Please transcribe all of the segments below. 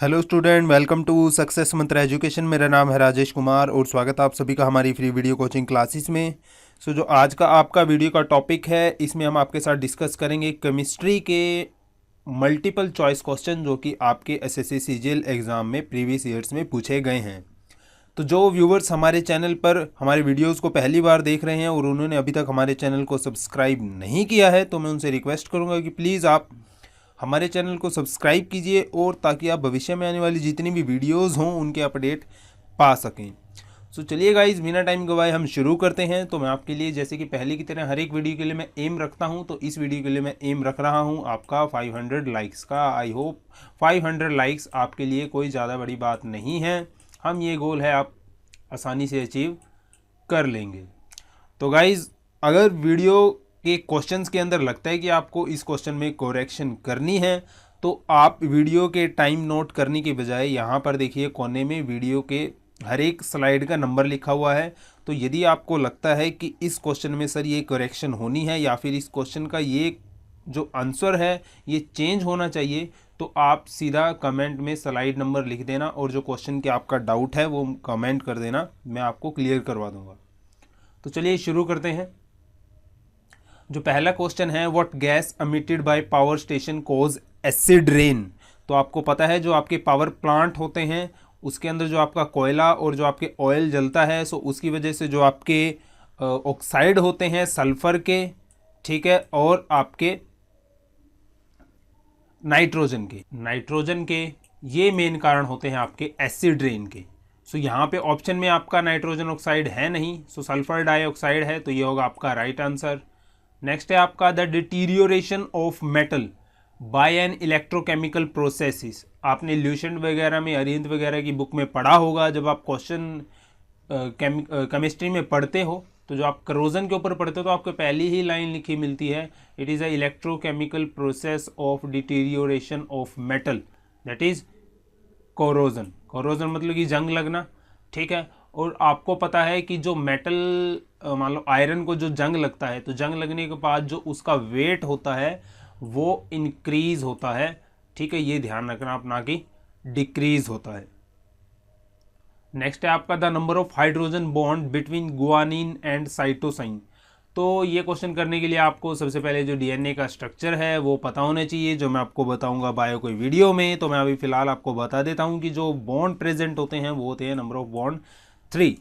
Hello student, welcome to success mantra education. मेरा नाम है राजेश कुमार और स्वागत है आप सभी का हमारी फ्री वीडियो कोचिंग क्लासेस में। जो आज का आपका वीडियो का टॉपिक है, इसमें हम आपके साथ डिस्कस करेंगे केमिस्ट्री के मल्टीपल चॉइस क्वेश्चन जो कि आपके एसएससी सीजीएल एग्ज़ाम में प्रीवियस ईयर्स में पूछे गए हैं। तो जो व्यूवर्स हमारे चैनल पर हमारे वीडियोस को पहली बार देख रहे हैं और उन्होंने अभी तक हमारे चैनल को सब्सक्राइब नहीं किया है, तो मैं उनसे रिक्वेस्ट करूँगा कि प्लीज़ आप हमारे चैनल को सब्सक्राइब कीजिए और ताकि आप भविष्य में आने वाली जितनी भी वीडियोस हों उनके अपडेट पा सकें। चलिए गाइज, बिना टाइम गवाए हम शुरू करते हैं। तो मैं आपके लिए जैसे कि पहले की तरह हर एक वीडियो के लिए मैं एम रखता हूं, तो इस वीडियो के लिए मैं एम रख रहा हूं आपका 500 लाइक्स का। आई होप 500 लाइक्स आपके लिए कोई ज़्यादा बड़ी बात नहीं है। हम ये गोल है आप आसानी से अचीव कर लेंगे। तो गाइज, अगर वीडियो के क्वेश्चंस के अंदर लगता है कि आपको इस क्वेश्चन में करेक्शन करनी है, तो आप वीडियो के टाइम नोट करने के बजाय यहाँ पर देखिए कोने में वीडियो के हर एक स्लाइड का नंबर लिखा हुआ है। तो यदि आपको लगता है कि इस क्वेश्चन में सर ये करेक्शन होनी है या फिर इस क्वेश्चन का ये जो आंसर है ये चेंज होना चाहिए, तो आप सीधा कमेंट में स्लाइड नंबर लिख देना और जो क्वेश्चन के आपका डाउट है वो कमेंट कर देना, मैं आपको क्लियर करवा दूंगा। तो चलिए शुरू करते हैं। जो पहला क्वेश्चन है, what gas emitted by power station cause acid rain. तो आपको पता है जो आपके पावर प्लांट होते हैं उसके अंदर जो आपका कोयला और जो आपके ऑयल जलता है, सो उसकी वजह से जो आपके ऑक्साइड होते हैं सल्फर के, ठीक है, और आपके नाइट्रोजन के ये मेन कारण होते हैं आपके एसिड रेन के। सो यहाँ पे ऑप्शन में आपका नाइट्रोजन ऑक्साइड है नहीं, सो सल्फर डाइऑक्साइड है, तो ये होगा आपका राइट आंसर। नेक्स्ट है आपका the deterioration of metal by an electrochemical processes. आपने ल्यूसेंट वगैरह में, अरिहंत वगैरह की बुक में पढ़ा होगा। जब आप क्वेश्चन केमिस्ट्री में पढ़ते हो तो जो आप करोजन के ऊपर पढ़ते हो तो आपको पहली ही लाइन लिखी मिलती है, it is a electrochemical process of deterioration of metal, that is corrosion. Corrosion मतलब कि जंग लगना, ठीक है। और आपको पता है कि जो मेटल, मान लो आयरन को जो जंग लगता है, तो जंग लगने के बाद जो उसका वेट होता है वो इंक्रीज होता है, ठीक है, ये ध्यान रखना आप, ना कि डिक्रीज होता है। नेक्स्ट है आपका the number of hydrogen bond between guanine and cytosine. तो ये क्वेश्चन करने के लिए आपको सबसे पहले जो डीएनए का स्ट्रक्चर है वो पता होना चाहिए, जो मैं आपको बताऊंगा बायो कोई वीडियो में। तो मैं अभी फिलहाल आपको बता देता हूं कि जो बॉन्ड प्रेजेंट होते हैं वो होते हैं नंबर ऑफ बॉन्ड 3।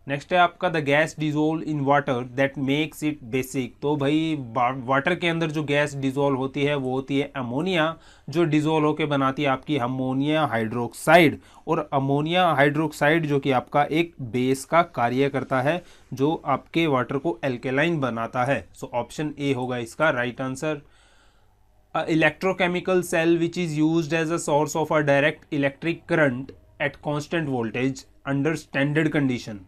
नेक्स्ट है आपका the gas dissolve in water that makes it basic. तो भाई वाटर के अंदर जो गैस डिजोल्व होती है वो होती है अमोनिया, जो डिजोल्व होकर बनाती है आपकी अमोनिया हाइड्रोक्साइड। और अमोनिया हाइड्रोक्साइड जो कि आपका एक बेस का कार्य करता है जो आपके वाटर को एल्केलाइन बनाता है। सो ऑप्शन ए होगा इसका right answer. Electrochemical cell which is used as a source of a direct electric current at constant voltage under standard condition.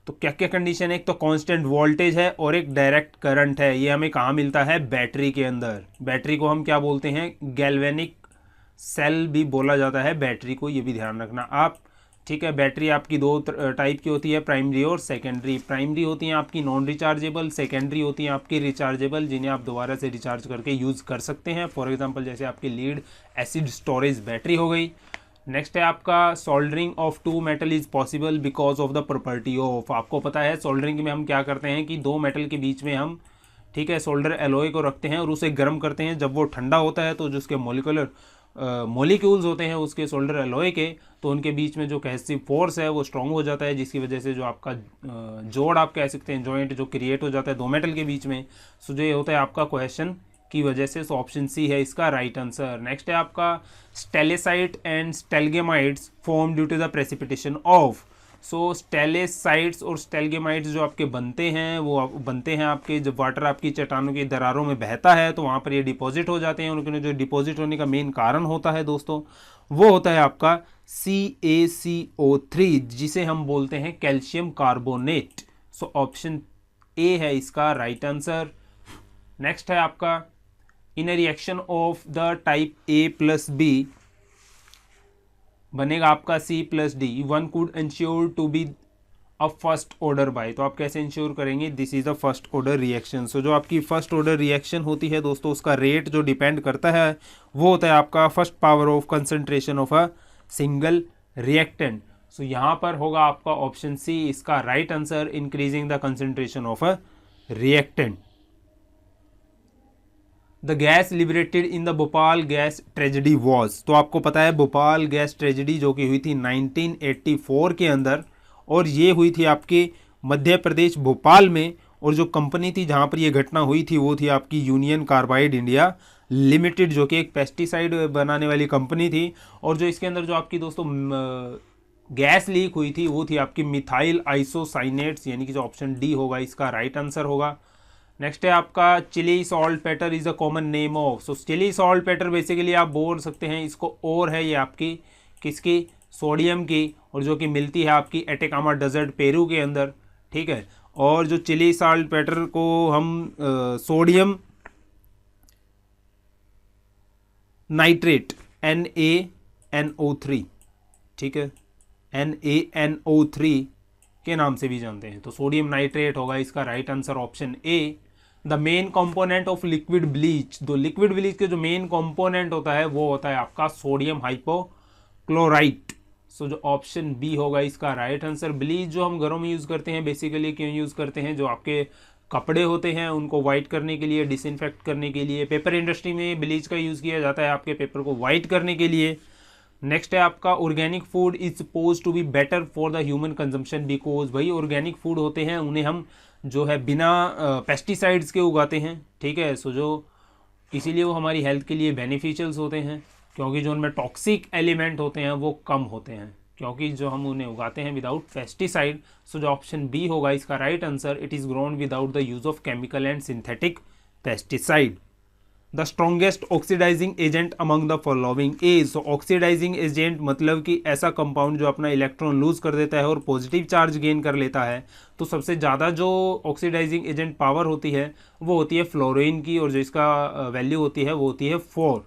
तो क्या क्या कंडीशन है, एक तो कांस्टेंट वोल्टेज है और एक डायरेक्ट करंट है। ये हमें कहाँ मिलता है, बैटरी के अंदर। बैटरी को हम क्या बोलते हैं, गैल्वेनिक सेल भी बोला जाता है बैटरी को, ये भी ध्यान रखना आप, ठीक है। बैटरी आपकी दो टाइप की होती है, प्राइमरी और सेकेंडरी। प्राइमरी होती हैं आपकी नॉन रिचार्जेबल, सेकेंडरी होती हैं आपकी रिचार्जेबल, जिन्हें आप दोबारा से रिचार्ज करके यूज़ कर सकते हैं। फॉर एग्जांपल जैसे आपकी लीड एसिड स्टोरेज बैटरी हो गई। नेक्स्ट है आपका soldering of two metal is possible because of the property of. आपको पता है सोल्डरिंग में हम क्या करते हैं कि दो मेटल के बीच में हम, ठीक है, सोल्डर एलॉय को रखते हैं और उसे गर्म करते हैं। जब वो ठंडा होता है तो जो उसके मोलिक्यूल्स होते हैं उसके सोल्डर एलॉय के, तो उनके बीच में जो कैसिव फोर्स है वो स्ट्रॉन्ग हो जाता है, जिसकी वजह से जो आपका जोड़ आप कह सकते हैं, जॉइंट जो क्रिएट हो जाता है दो मेटल के बीच में। सो जो ये होता है आपका क्वेश्चन की वजह से, सो ऑप्शन सी है इसका राइट आंसर। नेक्स्ट है आपका stalactite and stalagmites form due to the precipitation of. So stalactites और स्टेलगेमाइट्स जो आपके बनते हैं वो बनते हैं आपके, जब वाटर आपकी चट्टानों की दरारों में बहता है तो वहाँ पर ये डिपॉजिट हो जाते हैं। उनके जो डिपॉजिट होने का मेन कारण होता है दोस्तों वो होता है आपका CaCO3, जिसे हम बोलते हैं calcium carbonate. So option A है इसका राइट आंसर। नेक्स्ट है आपका in a reaction of the type A plus B बनेगा आपका C plus D, one could ensure to be a first order by. तो आप कैसे इंश्योर करेंगे, this is the first order reaction. So जो आपकी फर्स्ट ऑर्डर रिएक्शन होती है दोस्तों, उसका रेट जो डिपेंड करता है वो होता है आपका first power of concentration of a single reactant. So यहाँ पर होगा आपका ऑप्शन सी इसका right answer, increasing the concentration of a reactant. The gas liberated in the Bhopal gas tragedy was, तो आपको पता है भोपाल गैस ट्रेजेडी जो कि हुई थी 1984 के अंदर, और ये हुई थी आपके मध्य प्रदेश भोपाल में, और जो कंपनी थी जहाँ पर ये घटना हुई थी वो थी आपकी यूनियन कार्बाइड इंडिया लिमिटेड, जो कि एक पेस्टिसाइड बनाने वाली कंपनी थी। और जो इसके अंदर जो आपकी दोस्तों गैस लीक हुई थी वो थी आपकी मिथाइल आइसोसाइनेट्स, यानी कि जो ऑप्शन डी होगा इसका राइट आंसर होगा। नेक्स्ट है आपका Chile saltpetre is a common name of, so Chile saltpetre basically आप बोल सकते हैं इसको, और है ये आपकी किसकी, सोडियम की, और जो कि मिलती है आपकी एटेकामा डेजर्ट पेरू के अंदर, ठीक है। और जो चिली सॉल्ट पेटर को हम सोडियम नाइट्रेट NaNO3, ठीक है, NaNO3 के नाम से भी जानते हैं, तो सोडियम नाइट्रेट होगा इसका right answer option A. The main component of liquid bleach, तो लिक्विड ब्लीच के जो मेन कंपोनेंट होता है वो होता है आपका सोडियम हाइपोक्लोराइट। सो जो ऑप्शन बी होगा इसका राइट आंसर। ब्लीच जो हम घरों में यूज़ करते हैं बेसिकली क्यों यूज़ करते हैं, जो आपके कपड़े होते हैं उनको वाइट करने के लिए, डिसइंफेक्ट करने के लिए। पेपर इंडस्ट्री में ब्लीच का यूज़ किया जाता है आपके पेपर को वाइट करने के लिए। नेक्स्ट है आपका organic food is suppose to be better for the human consumption because, भाई ऑर्गेनिक फूड होते हैं उन्हें हम जो है बिना पेस्टिसाइड्स के उगाते हैं, ठीक है। सो जो इसीलिए वो हमारी हेल्थ के लिए बेनिफिशियल्स होते हैं, क्योंकि जो उनमें टॉक्सिक एलिमेंट होते हैं वो कम होते हैं, क्योंकि जो हम उन्हें उगाते हैं विदाउट पेस्टिसाइड। सो जो ऑप्शन बी होगा इसका right answer, it is grown without the use of chemical and synthetic pesticide. The strongest oxidising agent among the following is, so oxidising agent मतलब कि ऐसा कंपाउंड जो अपना इलेक्ट्रॉन लूज कर देता है और पॉजिटिव चार्ज गेन कर लेता है। तो सबसे ज़्यादा जो ऑक्सीडाइजिंग एजेंट पावर होती है वो होती है फ्लोरीन की, और जो इसका वैल्यू होती है वो होती है 4।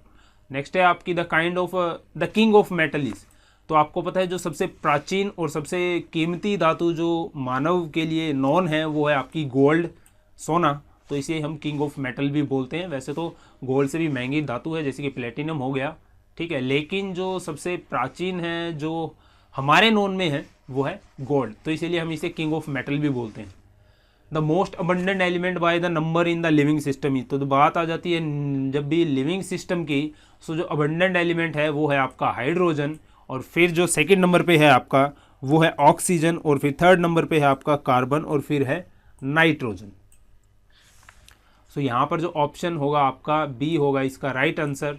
नेक्स्ट है आपकी the kind of the king of metal is, तो आपको पता है जो सबसे प्राचीन और सबसे कीमती धातु जो मानव के लिए नॉन है वो है आपकी गोल्ड, सोना, तो इसे हम किंग ऑफ मेटल भी बोलते हैं। वैसे तो गोल्ड से भी महंगी धातु है जैसे कि प्लेटिनम हो गया, ठीक है, लेकिन जो सबसे प्राचीन है जो हमारे नॉन में है वो है गोल्ड, तो इसीलिए हम इसे किंग ऑफ मेटल भी बोलते हैं। The most abundant element by the number in the living system ही, तो बात आ जाती है जब भी लिविंग सिस्टम की, सो जो अबंडेंट एलिमेंट है वो है आपका हाइड्रोजन, और फिर जो सेकंड नंबर पे है आपका वो है ऑक्सीजन, और फिर थर्ड नंबर पे है आपका कार्बन, और फिर है नाइट्रोजन। सो यहाँ पर जो ऑप्शन होगा आपका बी होगा इसका राइट आंसर।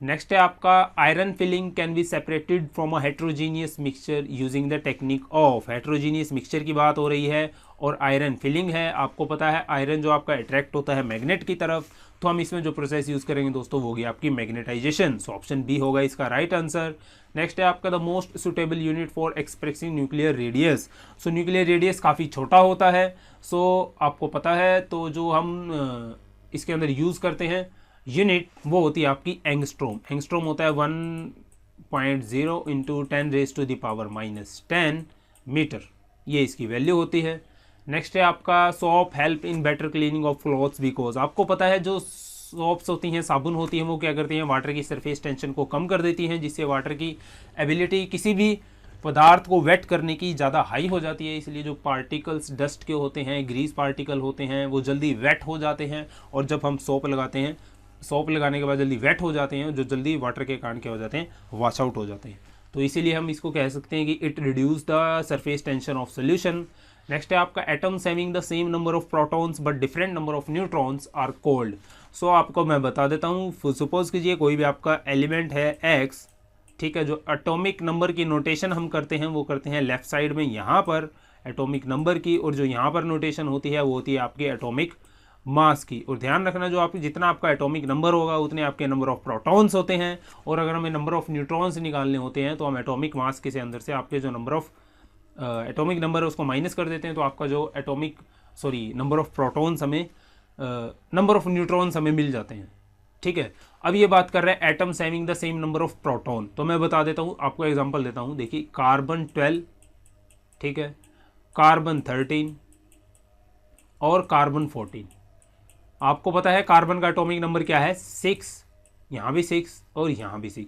नेक्स्ट है आपका iron filling can be separated from a heterogeneous mixture using the technique of, heterogeneous mixture की बात हो रही है और आयरन फिलिंग है। आपको पता है आयरन जो आपका अट्रैक्ट होता है मैग्नेट की तरफ, तो हम इसमें जो प्रोसेस यूज़ करेंगे दोस्तों वो होगी आपकी मैग्नेटाइजेशन। सो ऑप्शन बी होगा इसका राइट आंसर। नेक्स्ट है आपका the most suitable unit for expressing nuclear radius, so nuclear radius काफ़ी छोटा होता है, सो आपको पता है, तो जो हम इसके अंदर यूज़ करते हैं यूनिट वो होती है आपकी एंगस्ट्रोम। एंगस्ट्रोम होता है 1.0 इंटू 10⁻⁻10 मीटर, ये इसकी वैल्यू होती है। नेक्स्ट है आपका soap help in better cleaning of clothes because, आपको पता है जो सोप्स होती हैं, साबुन होती हैं, वो क्या करती हैं, वाटर की सरफेस टेंशन को कम कर देती हैं, जिससे वाटर की एबिलिटी किसी भी पदार्थ को वेट करने की ज़्यादा हाई हो जाती है। इसलिए जो पार्टिकल्स डस्ट के होते हैं, ग्रीस पार्टिकल होते हैं, वो जल्दी वेट हो जाते हैं, और जब हम सोप लगाते हैं, सोप लगाने के बाद जल्दी वेट हो जाते हैं, जो जल्दी वाटर के कारण क्या हो जाते हैं, वॉश आउट हो जाते हैं। तो इसीलिए हम इसको कह सकते हैं कि it reduce the surface tension of solution. Next है आपका atoms having the same number of protons but different number of neutrons are called. So आपको मैं बता देता हूँ, सपोज कीजिए कोई भी आपका एलिमेंट है एक्स, ठीक है, जो एटॉमिक नंबर की नोटेशन हम करते हैं वो करते हैं लेफ्ट साइड में यहाँ पर एटॉमिक नंबर की, और जो यहाँ पर नोटेशन होती है वो होती है आपकी एटॉमिक मास की। और ध्यान रखना जो आपकी जितना आपका एटॉमिक नंबर होगा उतने आपके नंबर ऑफ प्रोटॉन्स होते हैं, और अगर हमें नंबर ऑफ न्यूट्रॉन्स निकालने होते हैं तो हम एटॉमिक मास के से अंदर से आपके जो नंबर ऑफ एटॉमिक नंबर है उसको माइनस कर देते हैं, तो आपका जो नंबर ऑफ प्रोटॉन्स हमें नंबर ऑफ न्यूट्रॉन्स हमें मिल जाते हैं, ठीक है। अब ये बात कर रहे हैं atoms having the same number of proton, तो मैं बता देता हूँ आपको, एग्जांपल देता हूँ। देखिए कार्बन 12, ठीक है, कार्बन 13 और कार्बन 14। आपको पता है कार्बन का एटॉमिक नंबर क्या है, 6, यहाँ भी 6 और यहाँ भी 6।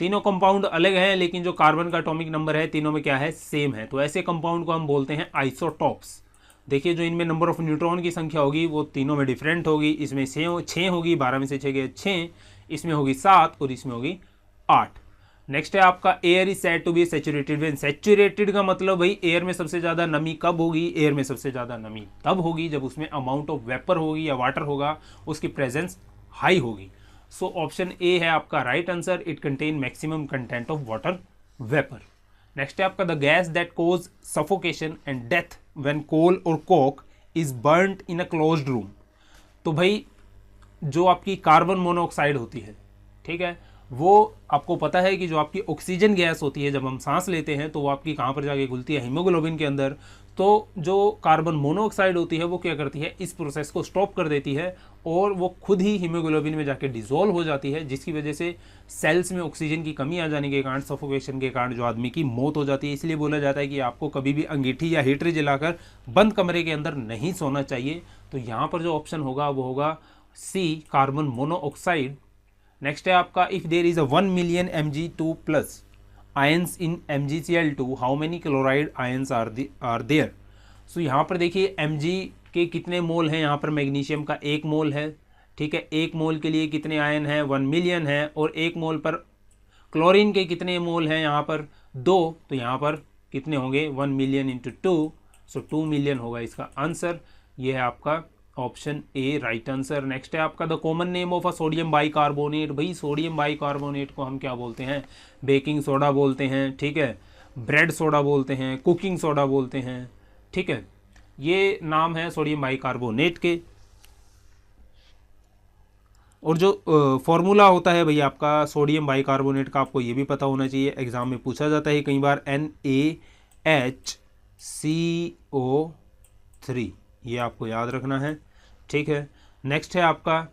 तीनों कंपाउंड अलग हैं लेकिन जो कार्बन का एटॉमिक नंबर है तीनों में क्या है, सेम है। तो ऐसे कंपाउंड को हम बोलते हैं आइसोटॉप्स। देखिए जो इनमें नंबर ऑफ न्यूट्रॉन की संख्या होगी वो तीनों में डिफरेंट होगी। इसमें 6 होगी, 12 में से 6 गए 6, इसमें होगी 7 और इसमें होगी 8। नेक्स्ट है आपका air is said to be saturated when. Saturated का मतलब भाई एयर में सबसे ज्यादा नमी कब होगी, एयर में सबसे ज्यादा नमी तब होगी जब उसमें अमाउंट ऑफ वेपर होगी या वाटर होगा, उसकी प्रेजेंस हाई होगी। सो ऑप्शन ए है आपका right answer, it contain maximum content of water vapour. Next है आपका the gas that cause suffocation and death when coal और coke is burned in a closed room. तो भाई जो आपकी कार्बन मोनोऑक्साइड होती है, ठीक है, वो आपको पता है कि जो आपकी ऑक्सीजन गैस होती है जब हम सांस लेते हैं तो वो आपकी कहाँ पर जाके घुलती है, हीमोग्लोबिन के अंदर। तो जो कार्बन मोनोऑक्साइड होती है वो क्या करती है, इस प्रोसेस को स्टॉप कर देती है और वो खुद ही हीमोग्लोबिन में जाके डिसॉल्व हो जाती है, जिसकी वजह से सेल्स में ऑक्सीजन की कमी आ जाने के कारण, सफोकेशन के कारण जो आदमी की मौत हो जाती है। इसलिए बोला जाता है कि आपको कभी भी अंगीठी या हीटर जलाकर बंद कमरे के अंदर नहीं सोना चाहिए। तो यहाँ पर जो ऑप्शन होगा वो होगा सी, कार्बन मोनोऑक्साइड। नेक्स्ट है आपका if there is a 1 million Mg2 plus ions in MgCl2 how many chloride ions are there. So यहाँ पर देखिए Mg के कितने मोल हैं, यहाँ पर मैग्नीशियम का 1 मोल है, ठीक है। 1 मोल के लिए कितने आयन हैं, 1 मिलियन है। और 1 मोल पर क्लोरीन के कितने मोल हैं, यहाँ पर 2, तो यहाँ पर कितने होंगे, 1 मिलियन इंटू 2, सो 2 मिलियन होगा इसका आंसर। ये है आपका option A right answer. Next है आपका the common name of a sodium bicarbonate. भाई सोडियम बाइकार्बोनेट को हम क्या बोलते हैं, बेकिंग सोडा बोलते हैं, ठीक है, ब्रेड सोडा बोलते हैं, कुकिंग सोडा बोलते हैं, ठीक है। ये नाम है सोडियम बाइकार्बोनेट के। और जो फॉर्मूला होता है भाई आपका सोडियम बाइकार्बोनेट का, आपको ये भी पता होना चाहिए, एग्जाम में पूछा जाता है कई बार, NaHCO3, ये आपको याद रखना है, ठीक है। नेक्स्ट है आपका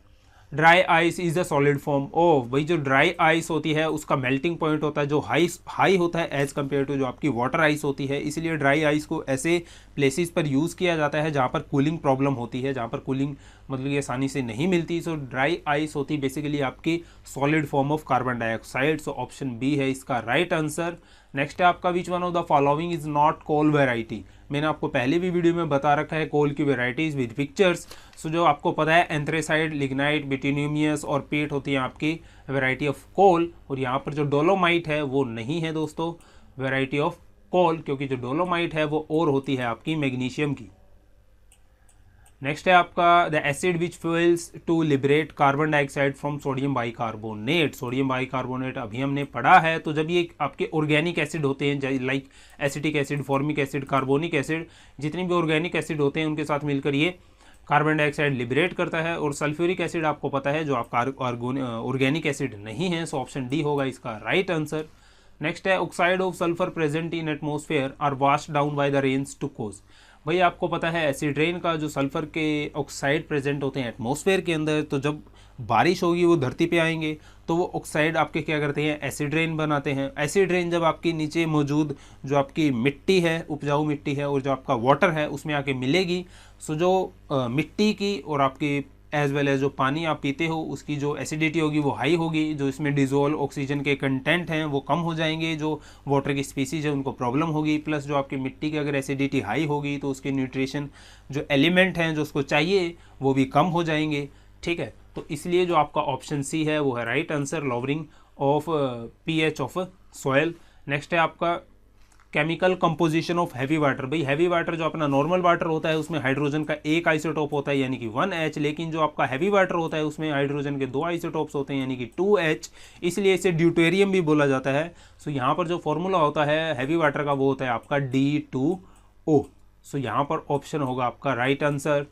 dry ice is a solid form of. भाई जो ड्राई आइस होती है उसका मेल्टिंग पॉइंट होता है जो हाई होता है एज कम्पेयर टू जो आपकी वाटर आइस होती है। इसलिए ड्राई आइस को ऐसे प्लेसेस पर यूज़ किया जाता है जहाँ पर कूलिंग प्रॉब्लम होती है, जहाँ पर कूलिंग मतलब ये आसानी से नहीं मिलती। सो ड्राई आइस होती है बेसिकली आपकी solid form of carbon dioxide. So option B है इसका राइट आंसर। नेक्स्ट है आपका which one of the following is not coal variety. मैंने आपको पहले भी वीडियो में बता रखा है कोल की वेराइटीज विद पिक्चर्स। सो जो आपको पता है एंथ्रेसाइड, लिग्नाइट, बिटुनियस और पीट होती है आपकी वेराइटी ऑफ कोल। और यहाँ पर जो डोलोमाइट है वो नहीं है दोस्तों वेराइटी ऑफ कोल, क्योंकि जो डोलोमाइट है वो और होती है आपकी मैग्नीशियम की। नेक्स्ट है आपका the acid which fuels to liberate carbon dioxide from sodium bicarbonate. Sodium bicarbonate अभी हमने पढ़ा है। तो जब ये आपके ऑर्गेनिक एसिड होते हैं like acetic acid, formic acid, carbonic acid, जितने भी ऑर्गेनिक एसिड होते हैं उनके साथ मिलकर ये कार्बन डाइऑक्साइड लिबरेट करता है। और सल्फ्यूरिक एसिड आपको पता है जो आपका ऑर्गेनिक एसिड नहीं है। सो ऑप्शन डी होगा इसका राइट आंसर। नेक्स्ट है oxide of sulphur present in atmosphere are washed down by the rains to cause. भाई आपको पता है एसिड रेन का जो सल्फर के ऑक्साइड प्रेजेंट होते हैं एटमॉस्फेयर के अंदर, तो जब बारिश होगी वो धरती पे आएंगे तो वो ऑक्साइड आपके क्या करते हैं, एसिड रेन बनाते हैं। एसिड रेन जब आपकी नीचे मौजूद जो आपकी मिट्टी है, उपजाऊ मिट्टी है, और जो आपका वाटर है उसमें आके मिलेगी। सो जो मिट्टी की और आपकी एज वेल एज जो पानी आप पीते हो उसकी जो एसिडिटी होगी वो हाई होगी, जो इसमें डिजोल्व ऑक्सीजन के कंटेंट हैं वो कम हो जाएंगे, जो वाटर की स्पीसीज है उनको प्रॉब्लम होगी। प्लस जो आपकी मिट्टी की अगर एसिडिटी हाई होगी तो उसके न्यूट्रिशन जो एलिमेंट हैं जो उसको चाहिए वो भी कम हो जाएंगे, ठीक है। तो इसलिए जो आपका ऑप्शन सी है वो है right answer, lowering of pH of soil. Next है आपका chemical composition of heavy water. भाई हैवी वाटर जो अपना नॉर्मल वाटर होता है उसमें हाइड्रोजन का एक आइसोटोप होता है यानी कि 1H, लेकिन जो आपका हैवी वाटर होता है उसमें हाइड्रोजन के 2 आइसोटोप्स होते हैं यानी कि 2H, इसलिए इसे ड्यूटेरियम भी बोला जाता है। सो यहाँ पर जो फॉर्मूला होता है हैवी वाटर का वो होता है आपका D2O। सो यहाँ पर ऑप्शन होगा आपका राइट आंसर।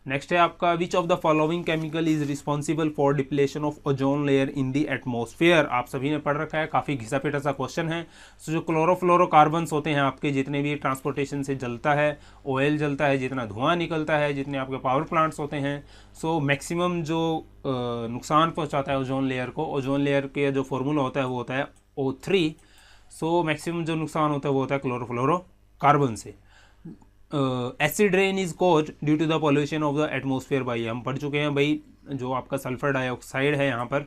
नेक्स्ट है आपका which of the following chemical is responsible for depletion of ozone layer in the atmosphere. आप सभी ने पढ़ रखा है, काफ़ी घिसा पिटा सा क्वेश्चन है। सो जो क्लोरोफ्लोरोकार्बन्स होते हैं आपके जितने भी ट्रांसपोर्टेशन से जलता है, ऑयल जलता है, जितना धुआं निकलता है, जितने आपके पावर प्लांट्स होते हैं, सो मैक्सिमम जो नुकसान पहुँचाता है ओजोन लेयर को, ओजोन लेयर के जो फॉर्मूला होता है वो होता है O3। सो मैक्सिमम जो नुकसान होता है वो होता है क्लोरोफ्लोरोकार्बन से। Acid rain is caused due to the pollution of the atmosphere. भाई हम पढ़ चुके हैं भाई जो आपका सल्फर डाइऑक्साइड है यहाँ पर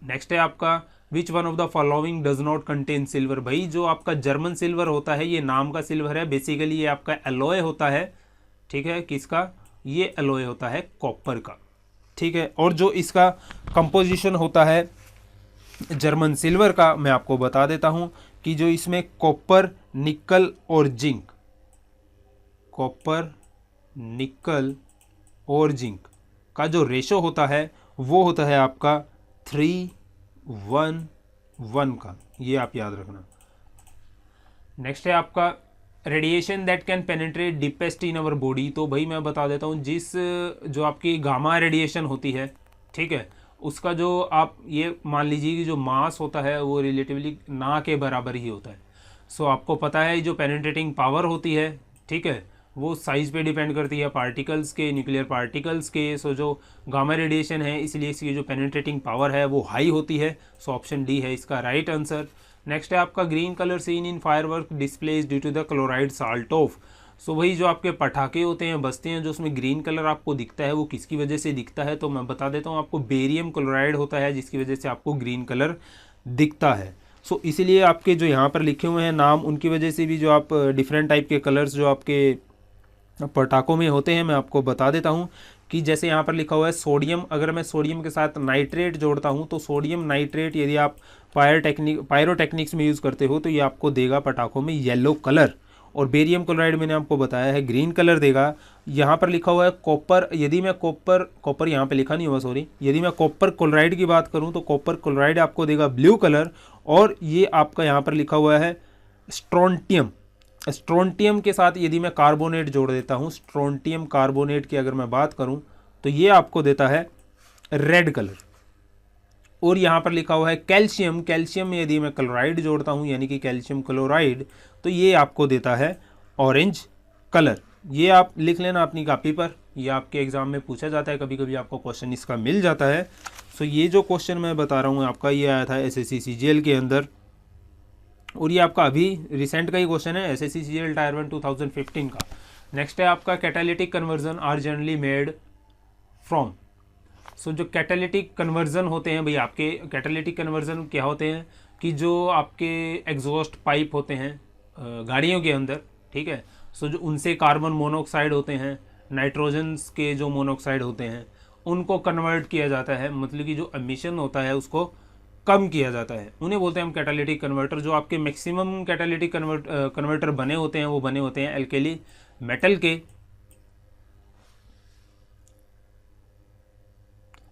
नेक्स्ट है आपका which one of the following does not contain silver. भाई जो आपका जर्मन सिल्वर होता है ये नाम का सिल्वर है, बेसिकली ये आपका एलॉय होता है, ठीक है, किसका, ये एलॉय होता है कॉपर का, ठीक है। और जो इसका कंपोजिशन होता है जर्मन सिल्वर का, मैं आपको बता देता हूं कि जो इसमें कॉपर, निकल और जिंक, कॉपर, निकल और जिंक का जो रेशो होता है वो होता है आपका 3:1:1 का, ये आप याद रखना। नेक्स्ट है आपका radiation that can penetrate deepest in our body. तो भाई मैं बता देता हूँ जिस जो आपकी गामा रेडिएशन होती है, ठीक है, उसका जो आप ये मान लीजिए कि जो मास होता है वो रिलेटिवली ना के बराबर ही होता है। सो आपको पता है जो पेनिट्रेटिंग पावर होती है, ठीक है, वो साइज़ पे डिपेंड करती है पार्टिकल्स के, न्यूक्लियर पार्टिकल्स के। सो जो गामा रेडिएशन है इसलिए इसकी जो पेनिट्रेटिंग पावर है वो हाई होती है। सो ऑप्शन डी है इसका राइट आंसर। नेक्स्ट है आपका green colour seen in firework displays due to the chloride salt of. So वही जो आपके पटाखे होते हैं, बसते हैं, जो उसमें ग्रीन कलर आपको दिखता है वो किसकी वजह से दिखता है, तो मैं बता देता हूँ आपको, बेरियम क्लोराइड होता है जिसकी वजह से आपको ग्रीन कलर दिखता है। सो इसीलिए आपके जो यहाँ पर लिखे हुए हैं नाम, उनकी वजह से भी जो आप डिफरेंट टाइप के कलर्स जो आपके पटाखों में होते हैं मैं आपको बता देता हूँ कि जैसे यहाँ पर लिखा हुआ है सोडियम, अगर मैं सोडियम के साथ नाइट्रेट जोड़ता हूँ तो सोडियम नाइट्रेट यदि आप पायरोटेक्निक्स में यूज़ करते हो तो ये आपको देगा पटाखों में येलो कलर, और बेरियम क्लोराइड मैंने आपको बताया है ग्रीन कलर देगा। यहाँ पर लिखा हुआ है कॉपर, यदि मैं कॉपर यहाँ पे लिखा नहीं हुआ सॉरी, यदि मैं कॉपर क्लोराइड की बात करूँ तो कॉपर क्लोराइड आपको देगा ब्लू कलर, और ये आपका यहाँ पर लिखा हुआ है स्ट्रोंटियम, स्ट्रोंटियम के साथ यदि मैं कार्बोनेट जोड़ देता हूँ, स्ट्रोंटियम कार्बोनेट की अगर मैं बात करूँ तो ये आपको देता है रेड कलर। और यहाँ पर लिखा हुआ है कैल्शियम, कैल्शियम में यदि मैं क्लोराइड जोड़ता हूँ यानी कि कैल्शियम क्लोराइड, तो ये आपको देता है ऑरेंज कलर। ये आप लिख लेना अपनी कॉपी पर, ये आपके एग्जाम में पूछा जाता है, कभी कभी आपको क्वेश्चन इसका मिल जाता है। सो ये जो क्वेश्चन मैं बता रहा हूँ आपका, ये आया था एसएससी सीजीएल के अंदर, और ये आपका अभी रिसेंट का ही क्वेश्चन है, एसएससी सीजीएल टायर 1 2015 का। नेक्स्ट है आपका catalytic conversion are generally made from. So जो कैटालिटिक कन्वर्जन होते हैं भाई, आपके कैटालिटिक कन्वर्जन क्या होते हैं कि जो आपके एग्जॉस्ट पाइप होते हैं गाड़ियों के अंदर, ठीक है, सो जो उनसे कार्बन मोनोऑक्साइड होते हैं, नाइट्रोजन्स के जो मोनोऑक्साइड होते हैं, उनको कन्वर्ट किया जाता है, मतलब कि जो एमिशन होता है उसको कम किया जाता है, उन्हें बोलते हैं हम कैटालिटिक कन्वर्टर। जो आपके मैक्सिमम कैटालिटिक कन्वर्टर बने होते हैं वो बने होते हैं एल्केली मेटल के,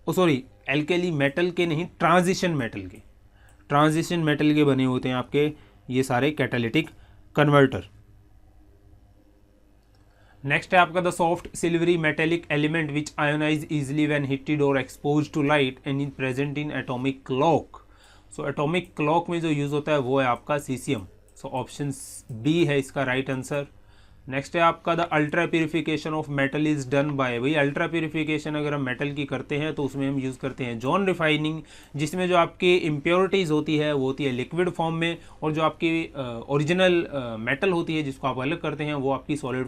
सॉरी एल्केली मेटल के नहीं, ट्रांजिशन मेटल के, ट्रांजिशन मेटल के बने होते हैं आपके ये सारे कैटालिटिक कन्वर्टर। नेक्स्ट है आपका the soft silvery metallic element which ionise easily when heated और expose to light and is present in atomic clock. So atomic clock में जो यूज होता है वो है आपका सीसियम। सो ऑप्शन बी है इसका राइट आंसर। नेक्स्ट है आपका the ultra purification of metal is done by. भाई अल्ट्रा प्यूरिफिकेशन अगर हम मेटल की करते हैं तो उसमें हम यूज़ करते हैं जॉन रिफाइनिंग, जिसमें जो आपकी इम्प्योरिटीज़ होती है वो होती है लिक्विड फॉर्म में, और जो आपकी ओरिजिनल मेटल होती है जिसको आप अलग करते हैं वो आपकी सॉलिड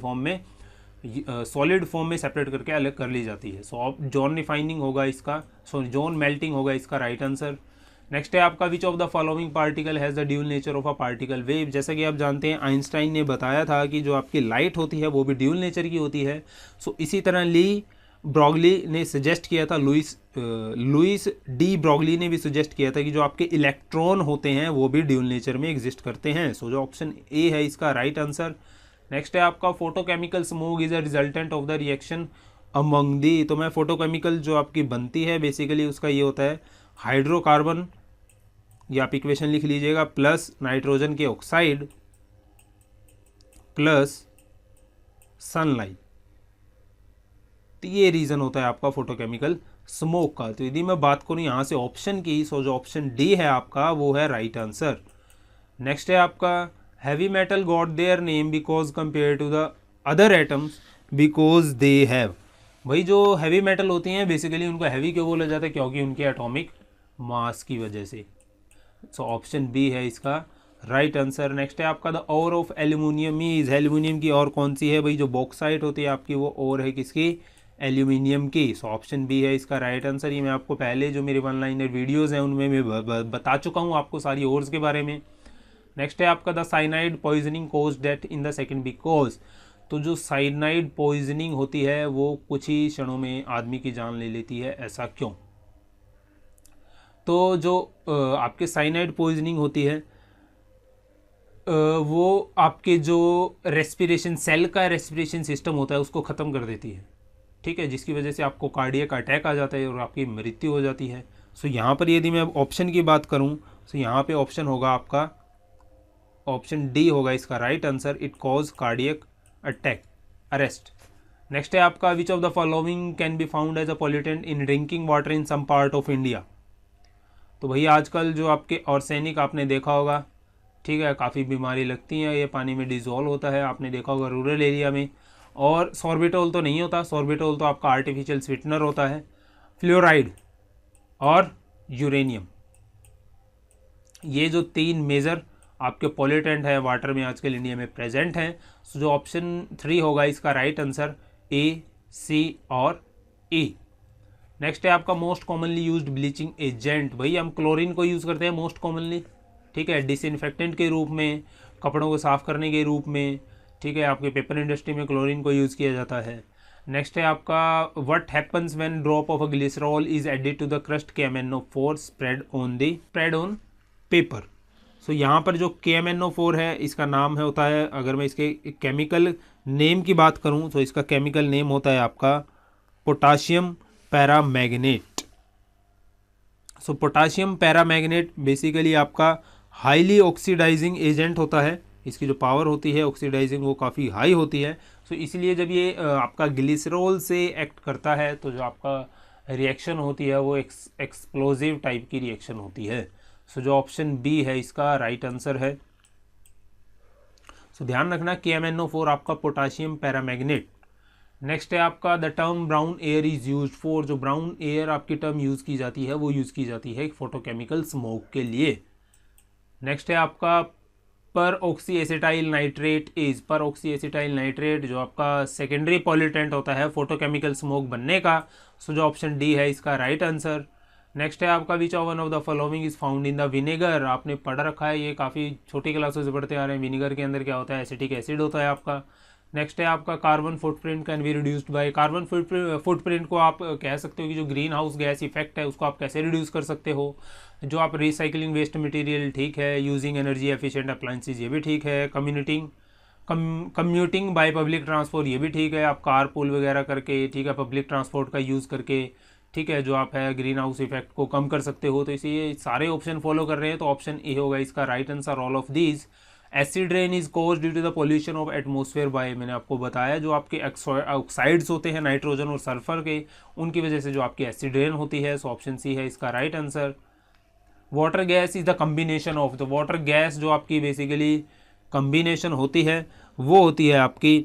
फॉर्म में सेपरेट करके अलग कर ली जाती है। सो जॉन रिफाइनिंग होगा इसका, सॉरी जॉन मेल्टिंग होगा इसका राइट आंसर। नेक्स्ट है आपका which of the following particle has the dual nature of a particle wave. जैसा कि आप जानते हैं आइंस्टाइन ने बताया था कि जो आपकी लाइट होती है वो भी ड्यूल नेचर की होती है। सो इसी तरह ली ब्रॉगली ने सजेस्ट किया था, लुइस डी ब्रॉगली ने भी सजेस्ट किया था कि जो आपके इलेक्ट्रॉन होते हैं वो भी ड्यूल नेचर में एग्जिस्ट करते हैं। सो जो ऑप्शन ए है इसका राइट आंसर। नेक्स्ट है आपका photochemical smoke is a resultant of the reaction among the. तो मैं फोटोकेमिकल जो आपकी बनती है बेसिकली उसका ये होता है हाइड्रोकार्बन, ये आप इक्वेशन लिख लीजिएगा, प्लस नाइट्रोजन के ऑक्साइड प्लस सनलाइट, तो ये रीज़न होता है आपका फोटोकेमिकल स्मोक का। तो यदि मैं बात करूँ यहाँ से ऑप्शन की, सो जो ऑप्शन डी है आपका वो है राइट आंसर। नेक्स्ट है आपका heavy metal got their name because compare to the other atoms because they have. भाई जो हैवी मेटल होती हैं बेसिकली उनको हैवी क्यों बोला जाता है, क्योंकि उनके एटॉमिक मास की वजह से। सो ऑप्शन बी है इसका राइट आंसर। नेक्स्ट है आपका the ore of aluminium is. Aluminium की और कौन सी है भाई, जो बॉक्साइट होती है आपकी वो और है किसकी, एल्यूमिनियम की। सो ऑप्शन बी है इसका राइट आंसर। ये मैं आपको पहले जो मेरे वन लाइनर वीडियोज़ हैं उनमें मैं बता चुका हूँ आपको सारी ओर्स के बारे में। नेक्स्ट है आपका the cyanide poisoning cause death in the second because. तो जो साइनाइड पॉइजनिंग होती है वो कुछ ही क्षणों में आदमी की जान ले लेती है, ऐसा क्यों? तो जो आपके साइनाइड पॉइजनिंग होती है वो आपके जो रेस्पिरेशन सेल का रेस्पिरेशन सिस्टम होता है उसको ख़त्म कर देती है, ठीक है, जिसकी वजह से आपको कार्डियक अटैक आ जाता है और आपकी मृत्यु हो जाती है। सो यहाँ पर यदि मैं ऑप्शन की बात करूँ तो यहाँ पे ऑप्शन होगा आपका ऑप्शन डी होगा इसका right answer, it cause cardiac attack arrest. Next है आपका which of the following can be found as a pollutant in drinking water in some part of India. तो भैया आजकल जो आपके आर्सेनिक आपने देखा होगा, ठीक है, काफ़ी बीमारी लगती हैं, ये पानी में डिज़ोल्व होता है, आपने देखा होगा रूरल एरिया में। और सॉर्बिटोल तो नहीं होता, सॉर्बिटोल तो आपका आर्टिफिशियल स्वीटनर होता है। फ्लोराइड और यूरेनियम, ये जो 3 मेजर आपके पॉल्यूटेंट है वाटर में आजकल इंडिया में प्रेजेंट हैं। सो जो ऑप्शन 3 होगा इसका राइट आंसर, ए, सी और ई। नेक्स्ट है आपका most commonly used bleaching agent. भाई हम क्लोरीन को यूज़ करते हैं मोस्ट कॉमनली, ठीक है, डिसइंफेक्टेंट के रूप में, कपड़ों को साफ़ करने के रूप में, ठीक है, आपके पेपर इंडस्ट्री में क्लोरीन को यूज़ किया जाता है। नेक्स्ट है आपका what happens when drop of a glycerol is added to the crust KMnO4 spread on paper. So यहाँ पर जो KMnO4 है इसका नाम है होता है, अगर मैं इसके केमिकल नेम की बात करूँ तो इसका केमिकल नेम होता है आपका पोटाशियम पैरामैग्नेट। सो पोटाशियम पैरामैग्नेट बेसिकली आपका हाईली ऑक्सीडाइजिंग एजेंट होता है, इसकी जो पावर होती है ऑक्सीडाइजिंग वो काफ़ी हाई होती है। सो इसलिए जब ये आपका ग्लिसरॉल से एक्ट करता है तो जो आपका रिएक्शन होती है वो एक्सप्लोजिव टाइप की रिएक्शन होती है। सो जो ऑप्शन बी है इसका राइट आंसर है। सो ध्यान रखना KMnO4 आपका पोटाशियम पैरामैग्नेट। नेक्स्ट है आपका the term brown air is used for. जो ब्राउन एयर आपकी टर्म यूज़ की जाती है वो यूज़ की जाती है फोटोकेमिकल स्मोक के लिए। नेक्स्ट है आपका पर ऑक्सी एसिटाइल नाइट्रेट इज। पर ऑक्सी एसिटाइल नाइट्रेट जो आपका सेकेंडरी पॉल्यूटेंट होता है फोटोकेमिकल स्मोक बनने का। सो जो ऑप्शन डी है इसका राइट आंसर। नेक्स्ट है आपका which one of the following is found in the vinegar. आपने पढ़ रखा है, ये काफ़ी छोटी क्लासों से पढ़ते आ रहे हैं। विनेगर के अंदर क्या होता है, एसिटिक एसिड होता है आपका। नेक्स्ट है आपका carbon footprint can be reduced by. Carbon footprint को आप कह सकते हो कि जो ग्रीन हाउस गैस इफेक्ट है उसको आप कैसे रिड्यूस कर सकते हो। जो आप रिसाइकलिंग वेस्ट मटेरियल, ठीक है, यूजिंग एनर्जी एफिशिएंट अप्लायंसेज, ये भी ठीक है। कम्यूटिंग बाय पब्लिक ट्रांसपोर्ट, ये भी ठीक है, आप कार पूल वगैरह करके, ठीक है, पब्लिक ट्रांसपोर्ट का यूज़ करके, ठीक है, जो आप है ग्रीन हाउस इफेक्ट को कम कर सकते हो। तो इसीलिए सारे ऑप्शन फॉलो कर रहे हैं, तो ऑप्शन ए होगा इसका right answer all of these. Acid rain is cause due to the pollution of atmosphere by. मैंने आपको बताया जो आपके ऑक्साइड्स होते हैं नाइट्रोजन और सल्फर के, उनकी वजह से जो आपकी एसिड रेन होती है। सो ऑप्शन सी है इसका right answer. Water gas is the combination of. The water gas जो आपकी बेसिकली कम्बिनेशन होती है वो होती है आपकी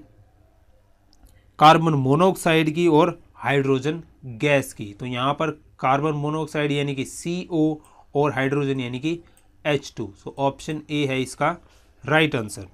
कार्बन मोनोऑक्साइड की और हाइड्रोजन गैस की। तो यहाँ पर कार्बन मोनोऑक्साइड यानी कि CO और हाइड्रोजन यानी कि H2। सो ऑप्शन ए है इसका right answer.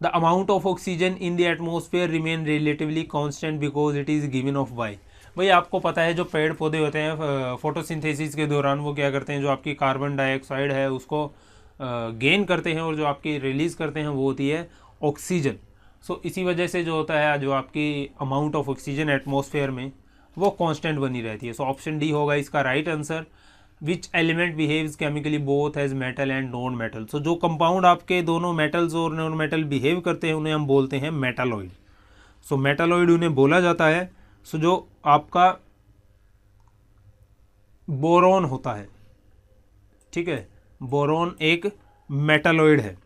The amount of oxygen in the atmosphere remain relatively constant because it is given off by. भाई आपको पता है जो पेड़ पौधे होते हैं फोटोसिंथेसिस के दौरान वो क्या करते हैं, जो आपकी कार्बन डाइऑक्साइड है उसको गेन करते हैं और जो आपकी रिलीज़ करते हैं वो होती है ऑक्सीजन। सो इसी वजह से जो होता है जो आपकी अमाउंट ऑफ ऑक्सीजन एटमॉस्फेयर में वो कांस्टेंट बनी रहती है। सो ऑप्शन डी होगा इसका right answer. Which element behaves chemically both as metal and non metal. So जो कंपाउंड आपके दोनों मेटल्स और नॉन मेटल बिहेव करते हैं उन्हें हम बोलते हैं मेटालॉइड। सो मेटालॉइड उन्हें बोला जाता है। सो जो आपका बोरॉन होता है, ठीक है, बोरॉन एक मेटालॉइड है।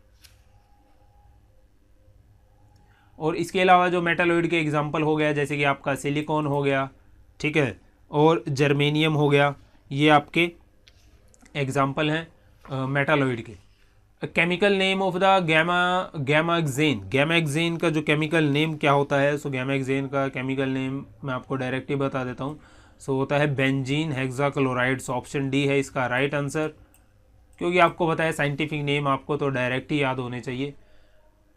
और इसके अलावा जो मेटालॉइड के एग्जांपल हो गया जैसे कि आपका सिलिकॉन हो गया, ठीक है, और जर्मेनियम हो गया, ये आपके एग्जांपल हैं मेटालॉइड के। केमिकल नेम ऑफ द गैमाक्सेन का जो केमिकल नेम क्या होता है। सो गैमाक्सेन का केमिकल नेम मैं आपको डायरेक्ट ही बता देता हूँ। सो होता है benzene hexachloride. So option D है इसका राइट आंसर, क्योंकि आपको पता है साइंटिफिक नेम आपको तो डायरेक्ट ही याद होने चाहिए।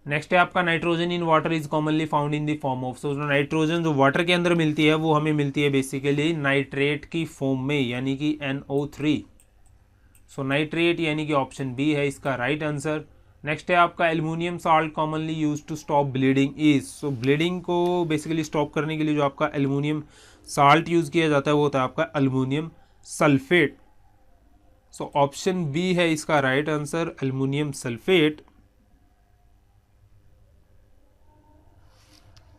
नेक्स्ट है आपका nitrogen in water is commonly found in the form of, so nitrogen जो वाटर के अंदर मिलती है वो हमें मिलती है बेसिकली नाइट्रेट की फॉर्म में, यानी कि NO3। सो नाइट्रेट यानी कि ऑप्शन बी है इसका राइट आंसर। नेक्स्ट है आपका aluminium salt commonly use to stop bleeding is, so bleeding को बेसिकली स्टॉप करने के लिए जो आपका एल्यूमिनियम साल्ट यूज किया जाता है वो होता है आपका aluminium sulphate. So option B है इसका right answer, aluminium sulphate.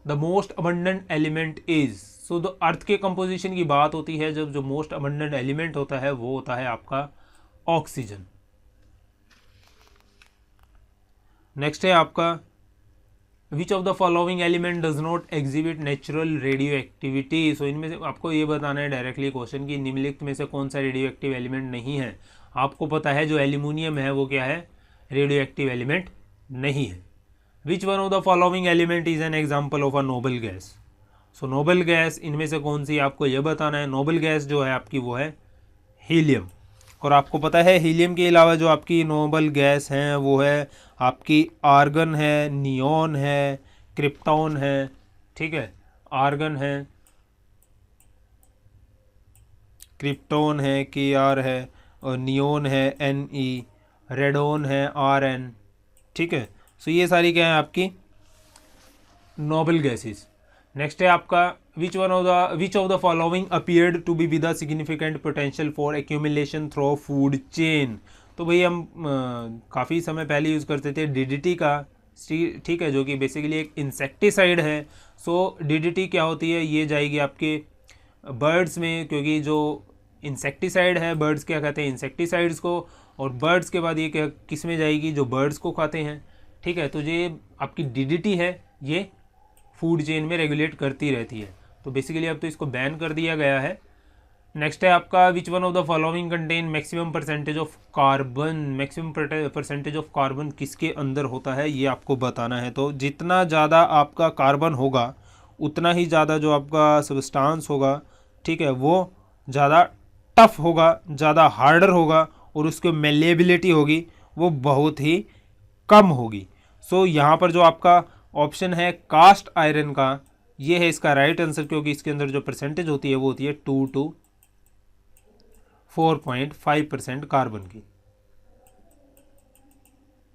The most abundant element is, so the earth के कंपोजिशन की बात होती है जब जो मोस्ट अबंडेंट एलिमेंट होता है वो होता है आपका ऑक्सीजन। नेक्स्ट है आपका which of the following element does not exhibit natural radio activity, so इनमें से आपको ये बताना है डायरेक्टली क्वेश्चन की निम्नलिखित में से कौन सा रेडियो एक्टिव एलिमेंट नहीं है। आपको पता है जो एल्यूमिनियम है वो क्या है, रेडियो एक्टिव एलिमेंट नहीं है। विच one of the following element is an example of a noble gas, so noble gas इनमें से कौन सी, आपको यह बताना है। नोबल गैस जो है आपकी वो है हीलियम, और आपको पता है हीलियम के अलावा जो आपकी नोबल गैस हैं वो है आपकी आर्गन है, नियॉन है, क्रिप्टॉन है, ठीक है, आर्गन है, क्रिप्टॉन है Kr है, और नियॉन है Ne, रेडोन है Rn, ठीक है। सो ये सारी क्या है आपकी नोबल गैसेस। नेक्स्ट है आपका which of the following appeared to be with a significant potential for accumulation through food chain, तो भाई हम काफ़ी समय पहले यूज़ करते थे DDT का, ठीक है, जो कि बेसिकली एक इंसेक्टिसाइड है। सो DDT क्या होती है, ये जाएगी आपके बर्ड्स में, क्योंकि जो इंसेक्टिसाइड है बर्ड्स क्या कहते हैं इंसेक्टिसाइड्स को, और बर्ड्स के बाद ये क्या किस में जाएगी, जो बर्ड्स को खाते हैं, ठीक है। तो ये आपकी DDT है, ये फूड चेन में रेगुलेट करती रहती है, तो बेसिकली अब तो इसको बैन कर दिया गया है। नेक्स्ट है आपका which one of the following contain maximum percentage of carbon, maximum percentage of carbon किसके अंदर होता है ये आपको बताना है। तो जितना ज़्यादा आपका कार्बन होगा उतना ही ज़्यादा जो आपका सब्सटेंस होगा, ठीक है, वो ज़्यादा टफ होगा, ज़्यादा हार्डर होगा, और उसकी मेलेबिलिटी होगी वो बहुत ही कम होगी। सो यहाँ पर जो आपका ऑप्शन है कास्ट आयरन का, ये है इसका राइट आंसर, क्योंकि इसके अंदर जो परसेंटेज होती है वो होती है 2 to 4.5% कार्बन की।